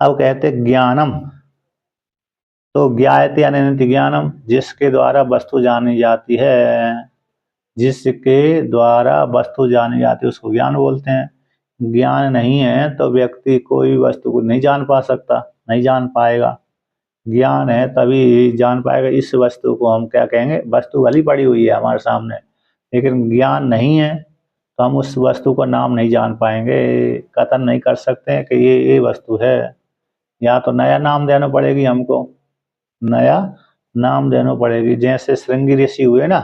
अब कहते ज्ञानम, तो ज्ञायते अनन्ति ज्ञानम, जिसके द्वारा वस्तु जानी जाती है, जिसके द्वारा वस्तु जानी जाती है उसको ज्ञान बोलते हैं। ज्ञान नहीं है तो व्यक्ति कोई वस्तु को नहीं जान पा सकता, नहीं जान पाएगा। ज्ञान है तभी जान पाएगा। इस वस्तु को हम क्या कहेंगे, वस्तु भली पड़ी हुई है हमारे सामने, लेकिन ज्ञान नहीं है तो हम उस वस्तु का नाम नहीं जान पाएंगे, कथन नहीं कर सकते हैं कि ये वस्तु है। या तो नया नाम देना पड़ेगी हमको, नया नाम देना पड़ेगी। जैसे श्रृंगी ऋषि हुए ना,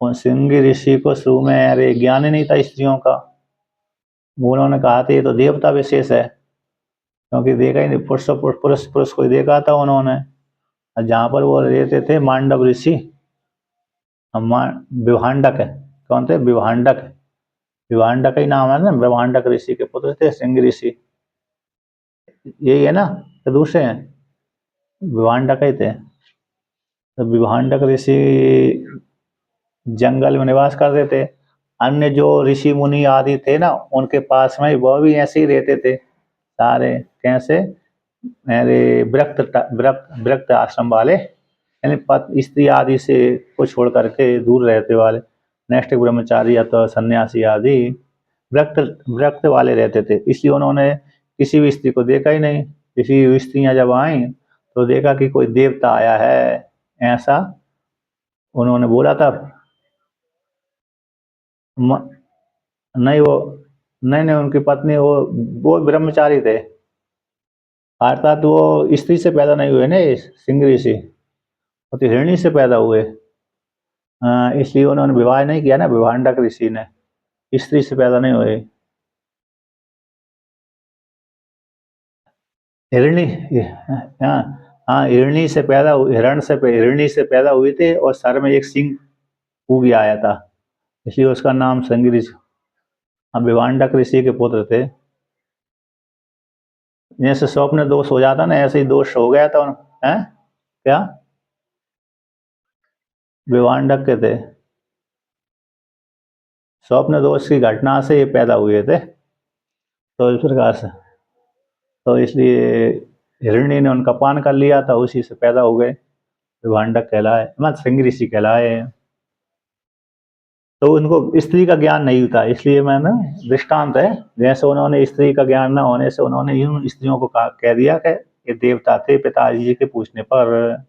उन श्रृंगी ऋषि को शुरू में अरे ज्ञान ही नहीं था स्त्रियों का, उन्होंने कहा था ये तो देवता विशेष है, क्योंकि देखा ही नहीं, पुरुष को देखा था उन्होंने। जहाँ पर वो रहते थे मांडव ऋषि, विभांडक है, कौन थे, विभांडक, विभांडक ही नाम है ना, विभांडक ऋषि के पुत्र थे श्रृंगी ऋषि, यही है ना, तो दूसरे हैं, विभांडक ही थे। तो विभांडक ऋषि जंगल में निवास करते थे। अन्य जो ऋषि मुनि आदि थे ना, उनके पास में वह भी ऐसे ही रहते थे सारे, कैसे, मेरे विरक्त आश्रम वाले यानी स्त्री आदि से को छोड़ करके दूर रहते वाले, नेक्स्ट ब्रह्मचारी या तो सन्यासी आदि व्रत व्रत वाले रहते थे, इसलिए उन्होंने किसी भी स्त्री को देखा ही नहीं। किसी स्त्रियां जब आई तो देखा कि कोई देवता आया है, ऐसा उन्होंने बोला था। नहीं वो, नहीं नहीं, उनकी पत्नी वो ब्रह्मचारी थे, अर्थात वो स्त्री से पैदा नहीं हुए ना, सिंह ऋषि वो तो हिरणी से पैदा हुए। इसलिए उन्होंने विवाह नहीं किया ना, विभांडक ऋषि ने स्त्री से पैदा नहीं हुए। हिरणी, हाँ हाँ, हिरणी से पैदा हुए थे और सर में एक सिंह उग आया था, इसलिए उसका नाम सिंह ऋषि। हम विभांडक ऋषि के पुत्र थे। जैसे स्वप्न दोष हो जाता ना, ऐसे ही दोष हो गया था हैं। क्या? विभांडक के थे, स्वप्न दोष की घटना से ये पैदा हुए थे, तो इस प्रकार से, तो इसलिए हिरणी ने उनका पान कर लिया था, उसी से पैदा हो गए, विभांडक कहलाए, मत सिंह ऋषि कहलाए। तो उनको स्त्री का ज्ञान नहीं था, इसलिए मैंने दृष्टांत है, जैसे उन्होंने स्त्री का ज्ञान न होने से उन्होंने यूं स्त्रियों को कह दिया कि ये देवता थे पिताजी जी के पूछने पर।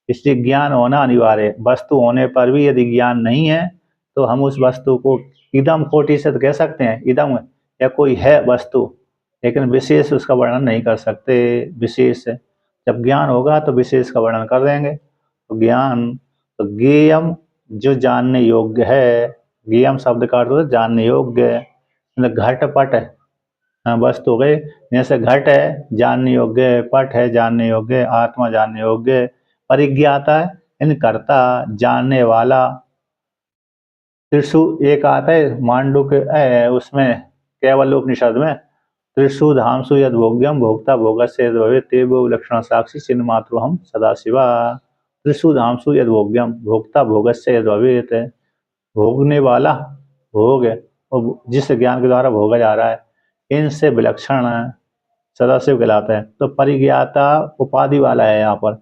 इसलिए ज्ञान होना अनिवार्य है, वस्तु होने पर भी यदि ज्ञान नहीं है तो हम उस वस्तु को इदम कोटि से तो कह सकते हैं, इदम या कोई है वस्तु, लेकिन विशेष उसका वर्णन नहीं कर सकते। विशेष जब ज्ञान होगा तो विशेष का वर्णन कर देंगे। तो ज्ञान, तो ज्ञेयम जो जानने योग्य है, ज्ञेयम शब्द का अर्थ होता है जानने योग्य, मतलब घटपट है, हाँ वस्तु हो गए, जैसे घट है जानने योग्य, पट है जानने योग्य, आत्मा जानने योग्य, परिज्ञाता है इन कर्ता जानने वाला। त्रिशु एक आता है मांडुक उसमें केवल उपनिषद में, त्रिशु धामसु यद भोग्यम भोक्ता भोगस्य यद भवेत् तेवो लक्षण साक्षी चिन्ह मात्र हम सदाशिवा। त्रिशु धामसु यद भोग्यम भोक्ता भोगस्य यद भवेत्, भोगने वाला भोग है और जिस ज्ञान के द्वारा भोगा जा रहा है, इनसे विलक्षण सदाशिव कहलाता है। तो परिज्ञाता उपाधि वाला है, यहाँ पर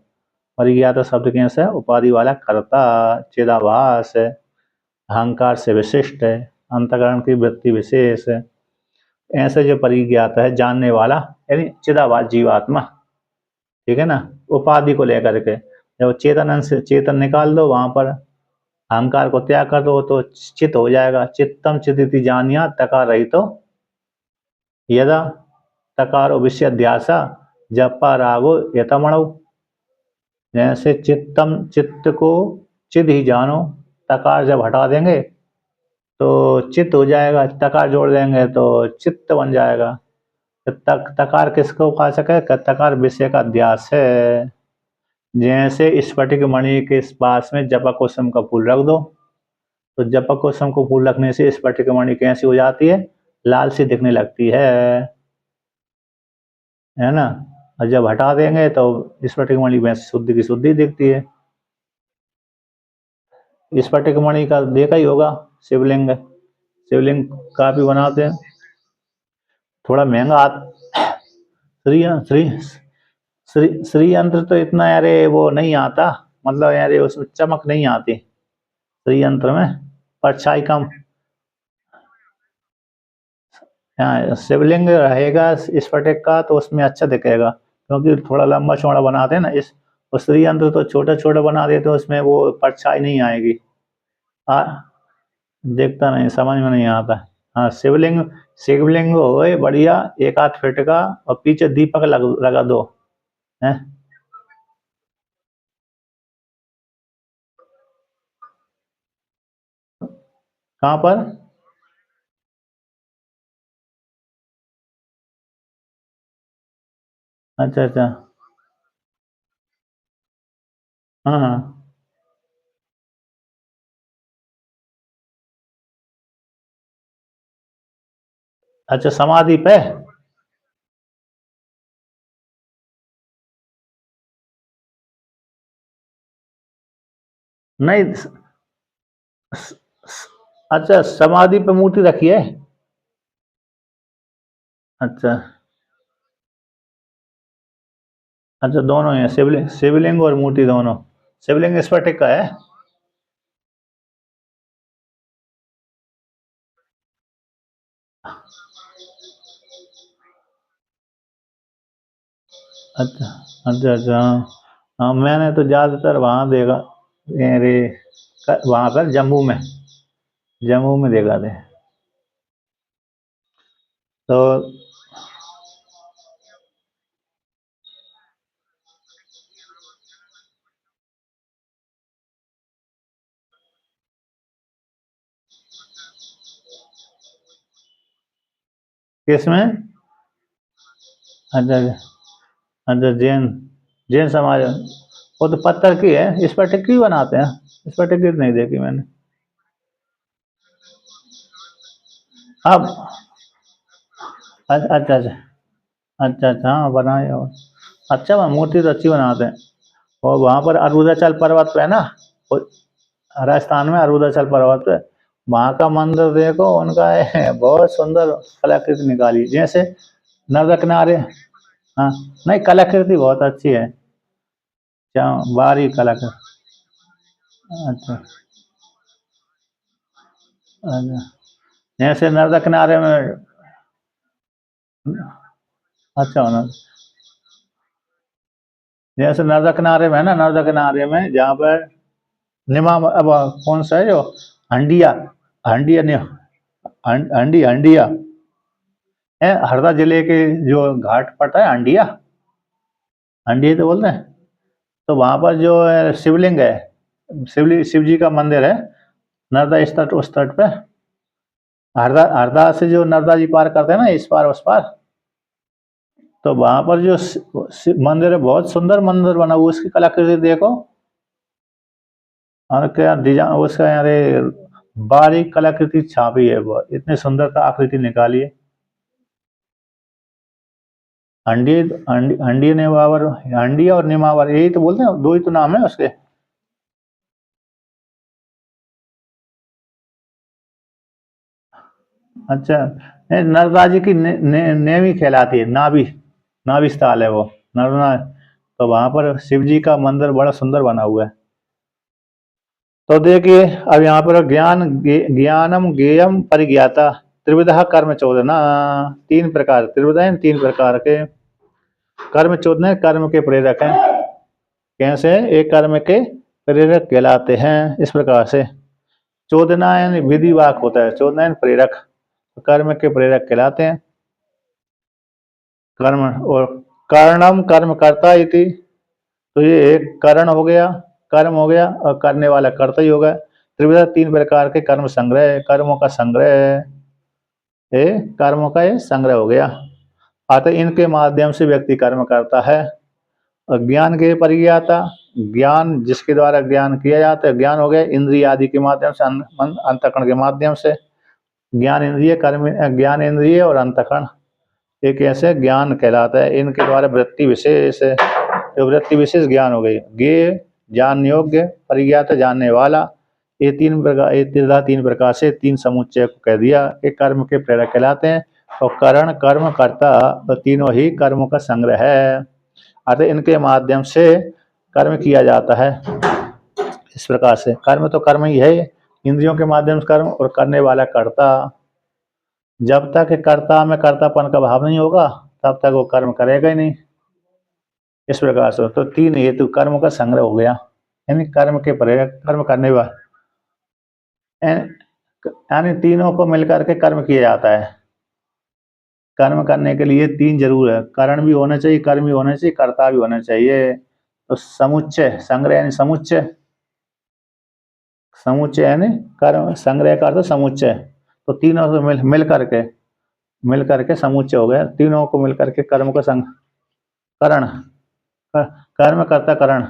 परिज्ञाता शब्द कैसे है, उपाधि वाला, कर्ता चिदाभास है, अहंकार से विशिष्ट है, अंतकरण की वृत्ति विशेष है, ऐसे जो परिज्ञाता है जानने वाला, यानी चिदाभास जीवात्मा, ठीक है ना, उपाधि को लेकर के जब चेतन से चेतन निकाल दो, वहां पर अहंकार को त्याग कर दो तो चित हो जाएगा। चित्तम चिदिति जानिया तकार रही तो यदा तकारो विषय अध्यासा जपा रागो यतमणु, जैसे चित्तम चित्त को चिद ही जानो, तकार जब हटा देंगे तो चित्त हो जाएगा, तकार जोड़ देंगे तो चित्त बन जाएगा। तकार किसको उपासक है? तकार विषय का अध्यास है। जैसे स्फटिक मणि के पास में जपा कुसुम का फूल रख दो, तो जपा कुसुम को फूल रखने से स्फटिक मणि कैसी हो जाती है? लाल सी दिखने लगती है ना। और जब हटा देंगे तो स्फटिक मणि में शुद्ध की शुद्धि दिखती है। स्फटिक मणि का देखा ही होगा, शिवलिंग, शिवलिंग काफी बनाते हैं, थोड़ा महंगा श्री श्री श्री यंत्र तो इतना यारे वो नहीं आता, मतलब यारे उसमें चमक नहीं आती श्री यंत्र में, परछाई कम। हाँ शिवलिंग रहेगा स्फटिक का तो उसमें अच्छा दिखेगा, क्योंकि थोड़ा लंबा चौड़ा बनाते हैं ना, इस श्री यंत्र तो छोटा छोटा बना देते तो उसमें वो परछाई नहीं आएगी। आ, देखता नहीं, समझ में नहीं आता। हाँ शिवलिंग, शिवलिंग हो बढ़िया, एक आध फीट का, और पीछे दीपक लगा दो है। कहाँ पर? अच्छा अच्छा, हाँ हाँ, अच्छा समाधि पे। नहीं अच्छा समाधि पे मूर्ति रखी है। अच्छा अच्छा, दोनों हैं, शिवलिंग शिवलिंग और मूर्ति दोनों। शिवलिंग स्फटिक का है। अच्छा अच्छा अच्छा। हाँ हाँ, मैंने तो ज़्यादातर वहाँ देखा, अरे वहाँ पर जम्मू में देखा थे। तो किसमें? अच्छा अच्छा अच्छा, जैन जैन समाज। वो तो पत्थर की है, इस पर टिक्की बनाते हैं। इस पर टिक्की नहीं देखी मैंने। अब अच्छा अच्छा अच्छा अच्छा अच्छा, हाँ बनाए और अच्छा मूर्ति तो अच्छी बनाते हैं। और वहाँ पर अरुणाचल पर्वत पे है ना, वो राजस्थान में अरुणाचल पर्वत पे, वहाँ का मंदिर देखो उनका है, बहुत सुंदर कलाकृति निकाली, जैसे नर्मदा किनारे। हाँ, नहीं कलाकृति बहुत अच्छी है, क्या बारीक कलाकृति। अच्छा अच्छा, जैसे नर्मदा किनारे में। अच्छा होना, जैसे नर्मदा किनारे में है ना, नर्मदा किनारे में जहाँ पर निमा, अब कौन सा है जो हंडिया, हंडिया ने हंडिया है, हरदा जिले के जो घाट पड़ता है हंडिया, हंडिया तो बोलते हैं। तो वहाँ पर जो शिवलिंग है, शिव जी का मंदिर है, नर्मदा इस तट उस तट पे, हरदा हरदा से जो नर्मदा जी पार करते हैं ना, इस पार उस पार, तो वहाँ पर जो मंदिर है, बहुत सुंदर मंदिर बना हुआ, उसकी कलाकृति देखो। और क्या डिजाइन उसका, अरे बारीक कलाकृति छापी है, बहुत इतनी सुंदरता आकृति निकाली है। हंडी हंडी नेमावर, हंडी और नेमावर यही तो बोलते हैं, दो ही तो नाम है उसके। अच्छा, नर्मदा जी की नेवी कहलाती है, नाभि, नाभि स्थल है वो, नर्मदा। तो वहां पर शिव जी का मंदिर बड़ा सुंदर बना हुआ है। तो देखिए, अब यहाँ पर ज्ञानम ज्ञेयम परिज्ञाता त्रिविधा कर्म चोदना, तीन प्रकार त्रिविधा है, तीन प्रकार के कर्म चोदना, कर्म के प्रेरक हैं। कैसे? एक कर्म के प्रेरक कहलाते हैं इस प्रकार से। चोदना यानी विधि वाक होता है, चोदना यानी प्रेरक, कर्म के प्रेरक कहलाते हैं। कर्म और कारणम कर्म करता इति, तो ये एक करण हो गया, कर्म हो गया, और करने वाला कर्ता ही होगा। त्रिविधा तीन प्रकार के कर्म संग्रह, कर्मों का संग्रह, ये कर्मों का ये संग्रह हो गया। अतः इनके माध्यम से व्यक्ति कर्म करता है। और ज्ञान के परिज्ञाता, ज्ञान जिसके द्वारा ज्ञान किया जाता है, ज्ञान हो गया इंद्रिय आदि के माध्यम से, अंतःकरण के माध्यम से। ज्ञान इंद्रिय, कर्म ज्ञान इंद्रिय और अंतःकरण, एक ऐसे ज्ञान कहलाता है। इनके द्वारा वृत्ति विशेष है, तो वृत्ति विशेष ज्ञान हो गई। ज्ञेय ज्ञान योग्य, परिज्ञात जानने वाला, ये तीन प्रकार, ये तीन प्रकार से तीन समुच्चय को कह दिया कि कर्म के प्रेरक कहलाते हैं। और करण कर्म कर्ता, तो तीनों ही कर्मों का संग्रह है, अतः इनके माध्यम से कर्म किया जाता है। इस प्रकार से कर्म तो कर्म ही है, इंद्रियों के माध्यम से कर्म, और करने वाला कर्ता। जब तक कर्ता में कर्तापन का भाव नहीं होगा, तब तक वो कर्म करेगा ही नहीं। इस प्रकार से तो तीन हेतु कर्म का संग्रह हो गया, यानी कर्म के प्रेरक, कर्म करने वाला, यानी तीनों को मिलकर के कर्म किया जाता है। कर्म करने के लिए तीन जरूर है, कारण भी होना चाहिए, कर्म भी होना चाहिए, कर्ता भी होना चाहिए। तो समुच्चय संग्रह यानी समुच्चय, समुच्चय यानी कर्म, संग्रह का अर्थ समुच्चय। तो तीनों को मिल करके समुच्चय हो गया, तीनों को मिल करके कर्म का संग करण, कर्म कर्ता करण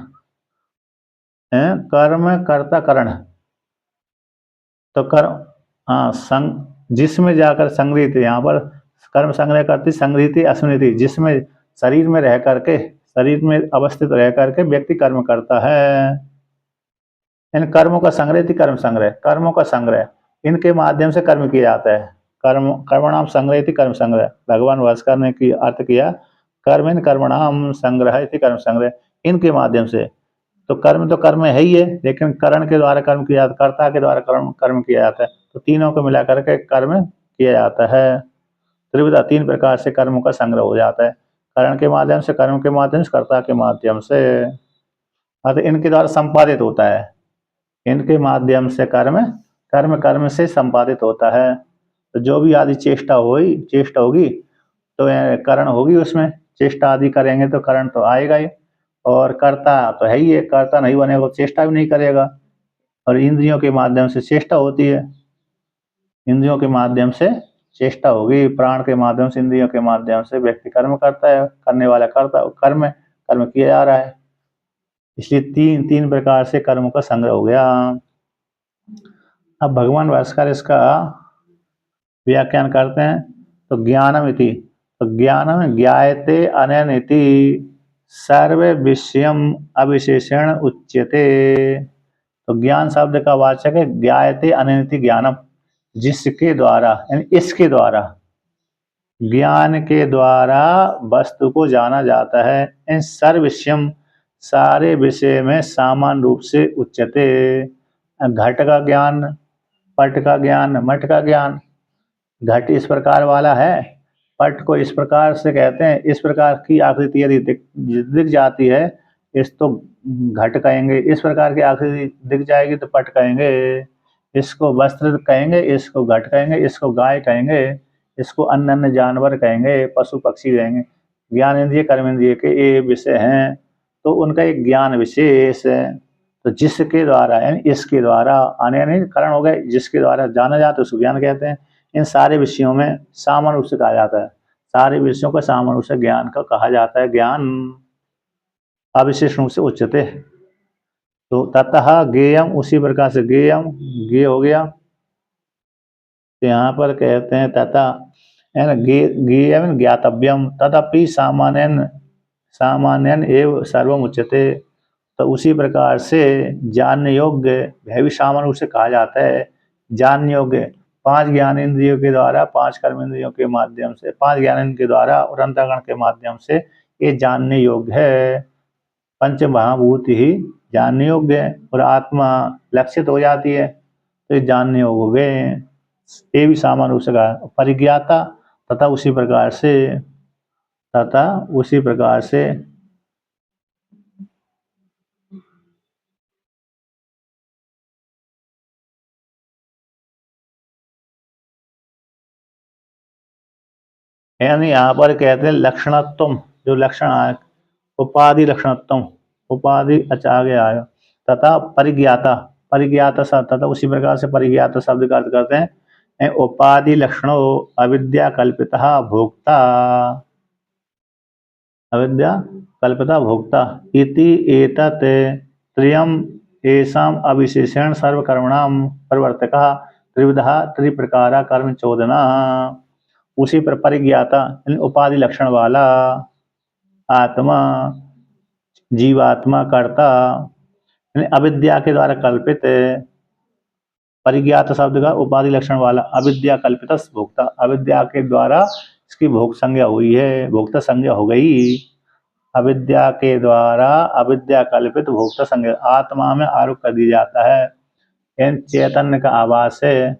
है, कर्म कर्ता करण। तो कर्म, हाँ संग, जिसमें जाकर संग्रहित, यहाँ पर कर्म संग्रह करती संग्रहित अस्मृति, जिसमें शरीर में रह करके, शरीर में अवस्थित रह करके व्यक्ति कर्म करता है। इन कर्मों का संग्रह थी, कर्म संग्रह, कर्मों का संग्रह, इनके माध्यम से कर्म किया जाता है। कर्म कर्मणाम संग्रह थी, कर्म संग्रह, भगवान भास्कर ने की अर्थ किया, कर्म इन कर्मणाम संग्रह थी, कर्म संग्रह, इनके माध्यम से। तो कर्म है ही है, लेकिन करण के द्वारा कर्म किया जाता है, कर्ता के द्वारा कर्म किया जाता है। तो तीनों को मिलाकर के कर्म किया जाता है। त्रिविधा, तीन प्रकार से कर्मों का संग्रह हो जाता है, करण के माध्यम से, कर्म के माध्यम से, कर्ता के माध्यम से। अतः इनके द्वारा संपादित होता है, इनके माध्यम से कर्म कर्म कर्म से संपादित होता है। तो जो भी आदि चेष्टा होगी तो करण होगी, उसमें चेष्टा आदि करेंगे तो करण तो आएगा ही। और कर्ता तो है ही है, कर्ता नहीं बनेगा तो चेष्टा भी नहीं करेगा। और इंद्रियों के माध्यम से चेष्टा होती है, इंद्रियों के माध्यम से चेष्टा होगी, प्राण के माध्यम से, इंद्रियों के माध्यम से व्यक्ति कर्म करता है, करने वाला करता, कर्म कर्म किया जा रहा है। इसलिए तीन तीन प्रकार से कर्मों का संग्रह हो गया। अब भगवान भास्कर इसका व्याख्यान करते हैं। तो ज्ञानम इति, तो ज्ञानम ज्ञायते अनेन इति सर्व विषयम अविशेषण उच्यते। तो ज्ञान शब्द का वाचक है ज्ञायते अनेन इति ज्ञानम, जिसके द्वारा, यानी इसके द्वारा, ज्ञान के द्वारा वस्तु को जाना जाता है। इन सर्व विषयम, सारे विषय में समान रूप से उच्यते। घट का ज्ञान, पट का ज्ञान, मठ का ज्ञान। घट इस प्रकार वाला है, पट को इस प्रकार से कहते हैं, इस प्रकार की आकृति यदि दिख जाती है इस तो घट कहेंगे, इस प्रकार की आकृति दिख जाएगी तो पट कहेंगे। इसको वस्त्र कहेंगे, इसको घट कहेंगे, इसको गाय कहेंगे, इसको अन्य अन्य जानवर कहेंगे, पशु पक्षी कहेंगे। ज्ञान इंद्रिय कर्म इंद्रिय के ये विषय हैं, तो उनका एक ज्ञान विशेष है। तो जिसके द्वारा, यानी इसके द्वारा, आने यानी कारण हो गए, जिसके द्वारा जाना जाता है उसको ज्ञान कहते हैं। इन सारे विषयों में सामान्य रूप से कहा जाता है, सारे विषयों को सामान्य रूप से ज्ञान का कहा जाता है। ज्ञान अविशेष रूप से उच्चते। तो ततः ज्ञेयम, उसी प्रकार से ज्ञेयम, ज्ञेय हो गया। तो यहाँ पर कहते हैं तथा, ज्ञेयम ज्ञातव्यम, तदपि सामान्यन सामान्यन एव सर्वम उच्यते। तो उसी प्रकार से जानने योग्य वह भी सामान्य रूप से कहा जाता है। जानने योग्य, पांच ज्ञान इंद्रियों के द्वारा, पांच कर्म इंद्रियों के माध्यम से, पांच ज्ञान इंद्रियों के द्वारा और अंतःकरण के माध्यम से ये जानने योग्य है। पंच महाभूत ही जानने योग्य है, और आत्मा लक्षित हो जाती है तो ये जानने योग्य हो गए। ये भी सामान्य रूप से कहा। परिज्ञाता, तथा उसी प्रकार से, तथा उसी प्रकार से यानी यहाँ पर कहते हैं लक्षणत्व, जो लक्षण आए, उपाधि लक्षणत्व, उपाधि, अच्छा आगे आएगा। तथा परिज्ञाता, परिज्ञाता शब्द, तथा उसी प्रकार से परिज्ञाता शब्द का अर्थ करते हैं उपाधि लक्षणों अविद्या कल्पिता भोक्ता, अविद्या कल्पिता भोक्ता इति एतत् त्रयम् येषाम् अविशेषेण सर्वकर्मणां प्रवर्तकः त्रिविधः त्रिप्रकारा कर्म चोदना। उसी पर परिज्ञाता, उपाधि लक्षण वाला, आत्मा, जीवात्मा, कर्ता, अविद्या के द्वारा कल्पित, परिज्ञात शब्द का उपाधि लक्षण वाला, अविद्या कल्पित भोक्ता, अविद्या के द्वारा इसकी भोग संज्ञा हुई है, भोक्ता संज्ञा हो गई। अविद्या के द्वारा अविद्या कल्पित भोक्ता संज्ञा आत्मा में आरोप कर दिया जाता है। चैतन्य का आवास है,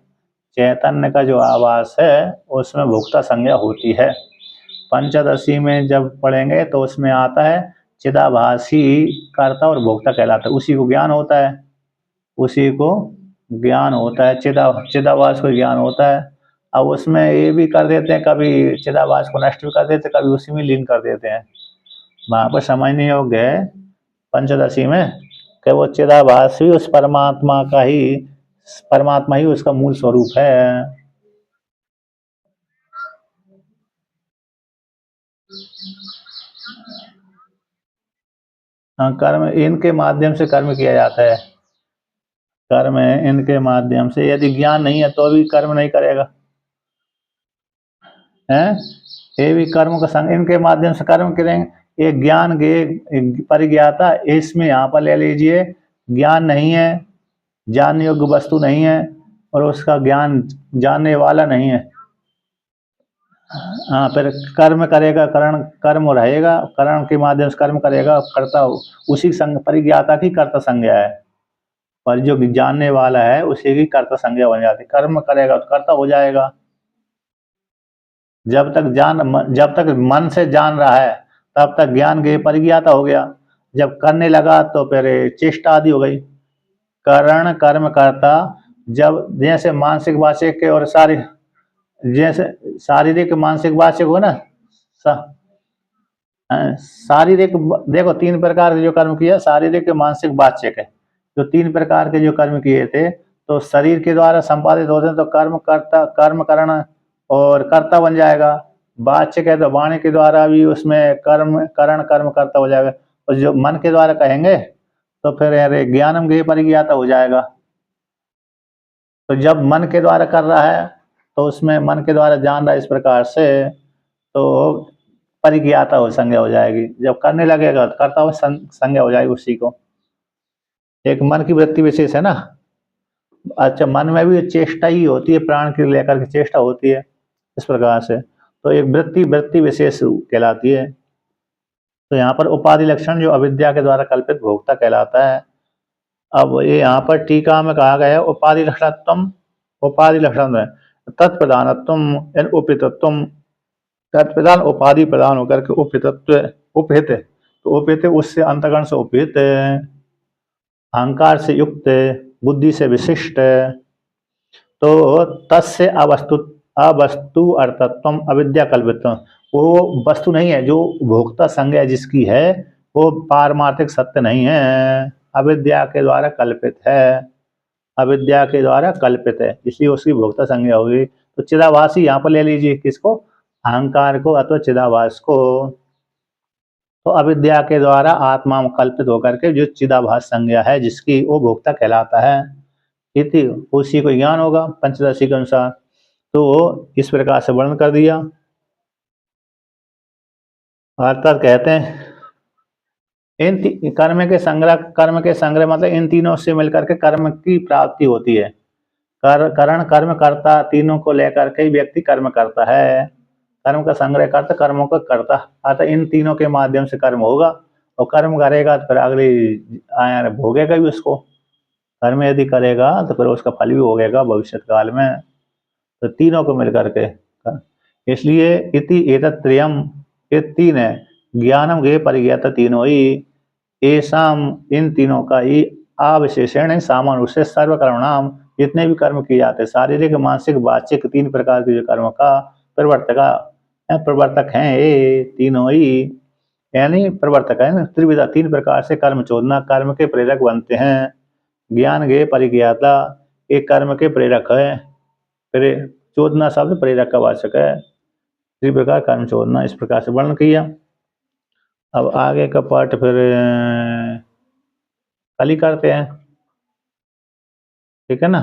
चैतन्य का जो आवास है उसमें भोक्ता संज्ञा होती है। पंचदशी में जब पढ़ेंगे तो उसमें आता है चिदाभासी कर्ता और भोक्ता कहलाता है, उसी को ज्ञान होता है, उसी को ज्ञान होता है, चिदाभास को ज्ञान होता है। अब उसमें ये भी कर देते हैं, कभी चिदाभास को नष्ट भी कर देते हैं, कभी उसी में लीन कर देते हैं। वहाँ पर समझने योग्य है पंचदशी में कि वो चिदाभास भी उस परमात्मा का ही, परमात्मा ही उसका मूल स्वरूप है। हाँ, कर्म इनके माध्यम से कर्म किया जाता है, कर्म है इनके माध्यम से। यदि ज्ञान नहीं है तो भी कर्म नहीं करेगा, है ये भी कर्म का संग, इनके माध्यम से कर्म करेंगे। ये ज्ञान के परिज्ञाता, इसमें यहाँ पर ले लीजिए, ज्ञान नहीं है, जानने योग्य वस्तु नहीं है, और उसका ज्ञान जानने वाला नहीं है, हाँ, फिर कर्म करेगा, करण कर्म रहेगा, करण के माध्यम से कर्म करेगा, कर्ता उसी संग परिज्ञाता की कर्ता संज्ञा है, पर जो जानने वाला है उसी की कर्ता संज्ञा बन जाती है। कर्म करेगा तो कर्ता हो जाएगा। जब तक मन से जान रहा है तब तक ज्ञान के परिज्ञाता हो गया। जब करने लगा तो फिर चेष्टा आदि हो गई। करण कर्म करता, जब जैसे मानसिक वाचक और जैसे शारीरिक मानसिक वाचक हो ना, शारीरिक, देखो तीन प्रकार के जो कर्म किया, शारीरिक मानसिक वाचक है। जो तीन प्रकार के जो कर्म किए थे तो शरीर के द्वारा संपादित होते हैं, तो कर्म करता, कर्म करना और कर्ता बन जाएगा। वाच्य है तो वाणी के द्वारा भी उसमें कर्म करण कर्म करता हो जाएगा। और जो मन के द्वारा कहेंगे तो फिर अरे ज्ञानम ज्ञेय परिज्ञाता हो जाएगा। तो जब मन के द्वारा कर रहा है तो उसमें मन के द्वारा जान रहा है इस प्रकार से, तो परिज्ञाता हो संज्ञा हो जाएगी। जब करने लगेगा तो कर्ता हो संज्ञा हो जाएगी उसी को। एक मन की वृत्ति विशेष है ना। अच्छा, मन में भी चेष्टा ही होती है, प्राण के लेकर के चेष्टा होती है इस प्रकार से, तो एक वृत्ति वृत्ति विशेष कहलाती है। तो यहाँ पर उपाधि लक्षण जो अविद्या के द्वारा कल्पित भोक्ता कहलाता है। अब ये यहाँ पर टीका में कहा गया है उपाधि लक्षणत्वम, उपाधि लक्षण है तत्प्रधानत्वम उपहितत्वम। तत्प्रधान उपाधि प्रदान होकर के उपहितत्व उपहित, तो उपहित उससे अंतःकरण से उपहित, अहंकार से युक्त, बुद्धि से विशिष्ट, तो तस्य अवस्तु अर्थत्वम अविद्या कल्पितम। वो वस्तु नहीं है, जो भोक्ता संज्ञा जिसकी है वो पारमार्थिक सत्य नहीं है, अविद्या के द्वारा कल्पित है, अविद्या के द्वारा कल्पित है, इसलिए उसकी भोक्ता संज्ञा होगी। तो चिदाभासी यहाँ पर ले लीजिए किसको, अहंकार को अथवा चिदाभास को। तो अविद्या के द्वारा आत्मा में कल्पित होकर के जो चिदाभास संज्ञा है जिसकी, वो भोक्ता कहलाता है। इति उसी को ज्ञान होगा पंचदशी के अनुसार। तो इस प्रकार से वर्णन कर दिया। अर्थात कहते हैं कर्म के संग्रह मतलब इन तीनों से मिलकर के कर्म की प्राप्ति होती है। करण कर्म करता, तीनों को लेकर के व्यक्ति कर्म करता है। कर्म का संग्रह करता, कर्मों को करता, अतः इन तीनों के माध्यम से कर्म होगा। और कर्म करेगा तो फिर अगली भोगेगा भी उसको। कर्म यदि करेगा तो फिर उसका फल भी भोगेगा भविष्य काल में। तो तीनों को मिलकर के, इसलिए इति एतत् त्रयम्, ये तीन है, ज्ञानम ज्ञेय परिज्ञाता तीनों ही, एसाम इन तीनों का ही अविशेषण सामान्य रूप से सर्वकर्मणाम, जितने भी कर्म किए जाते हैं शारीरिक मानसिक वाचिक तीन प्रकार के जो कर्म का प्रवर्तक हैं ये तीनों ही, यानी प्रवर्तक है ना, त्रिविधा तीन प्रकार से कर्म चोदना कर्म के प्रेरक बनते हैं। ज्ञान ज्ञेय परिज्ञाता एक कर्म के प्रेरक है, चोदना शब्द प्रेरक का वाचक है। इसी प्रकार कर्म चोदना इस प्रकार से वर्णन किया। अब आगे का पाठ फिर कल ही करते हैं, ठीक है ना।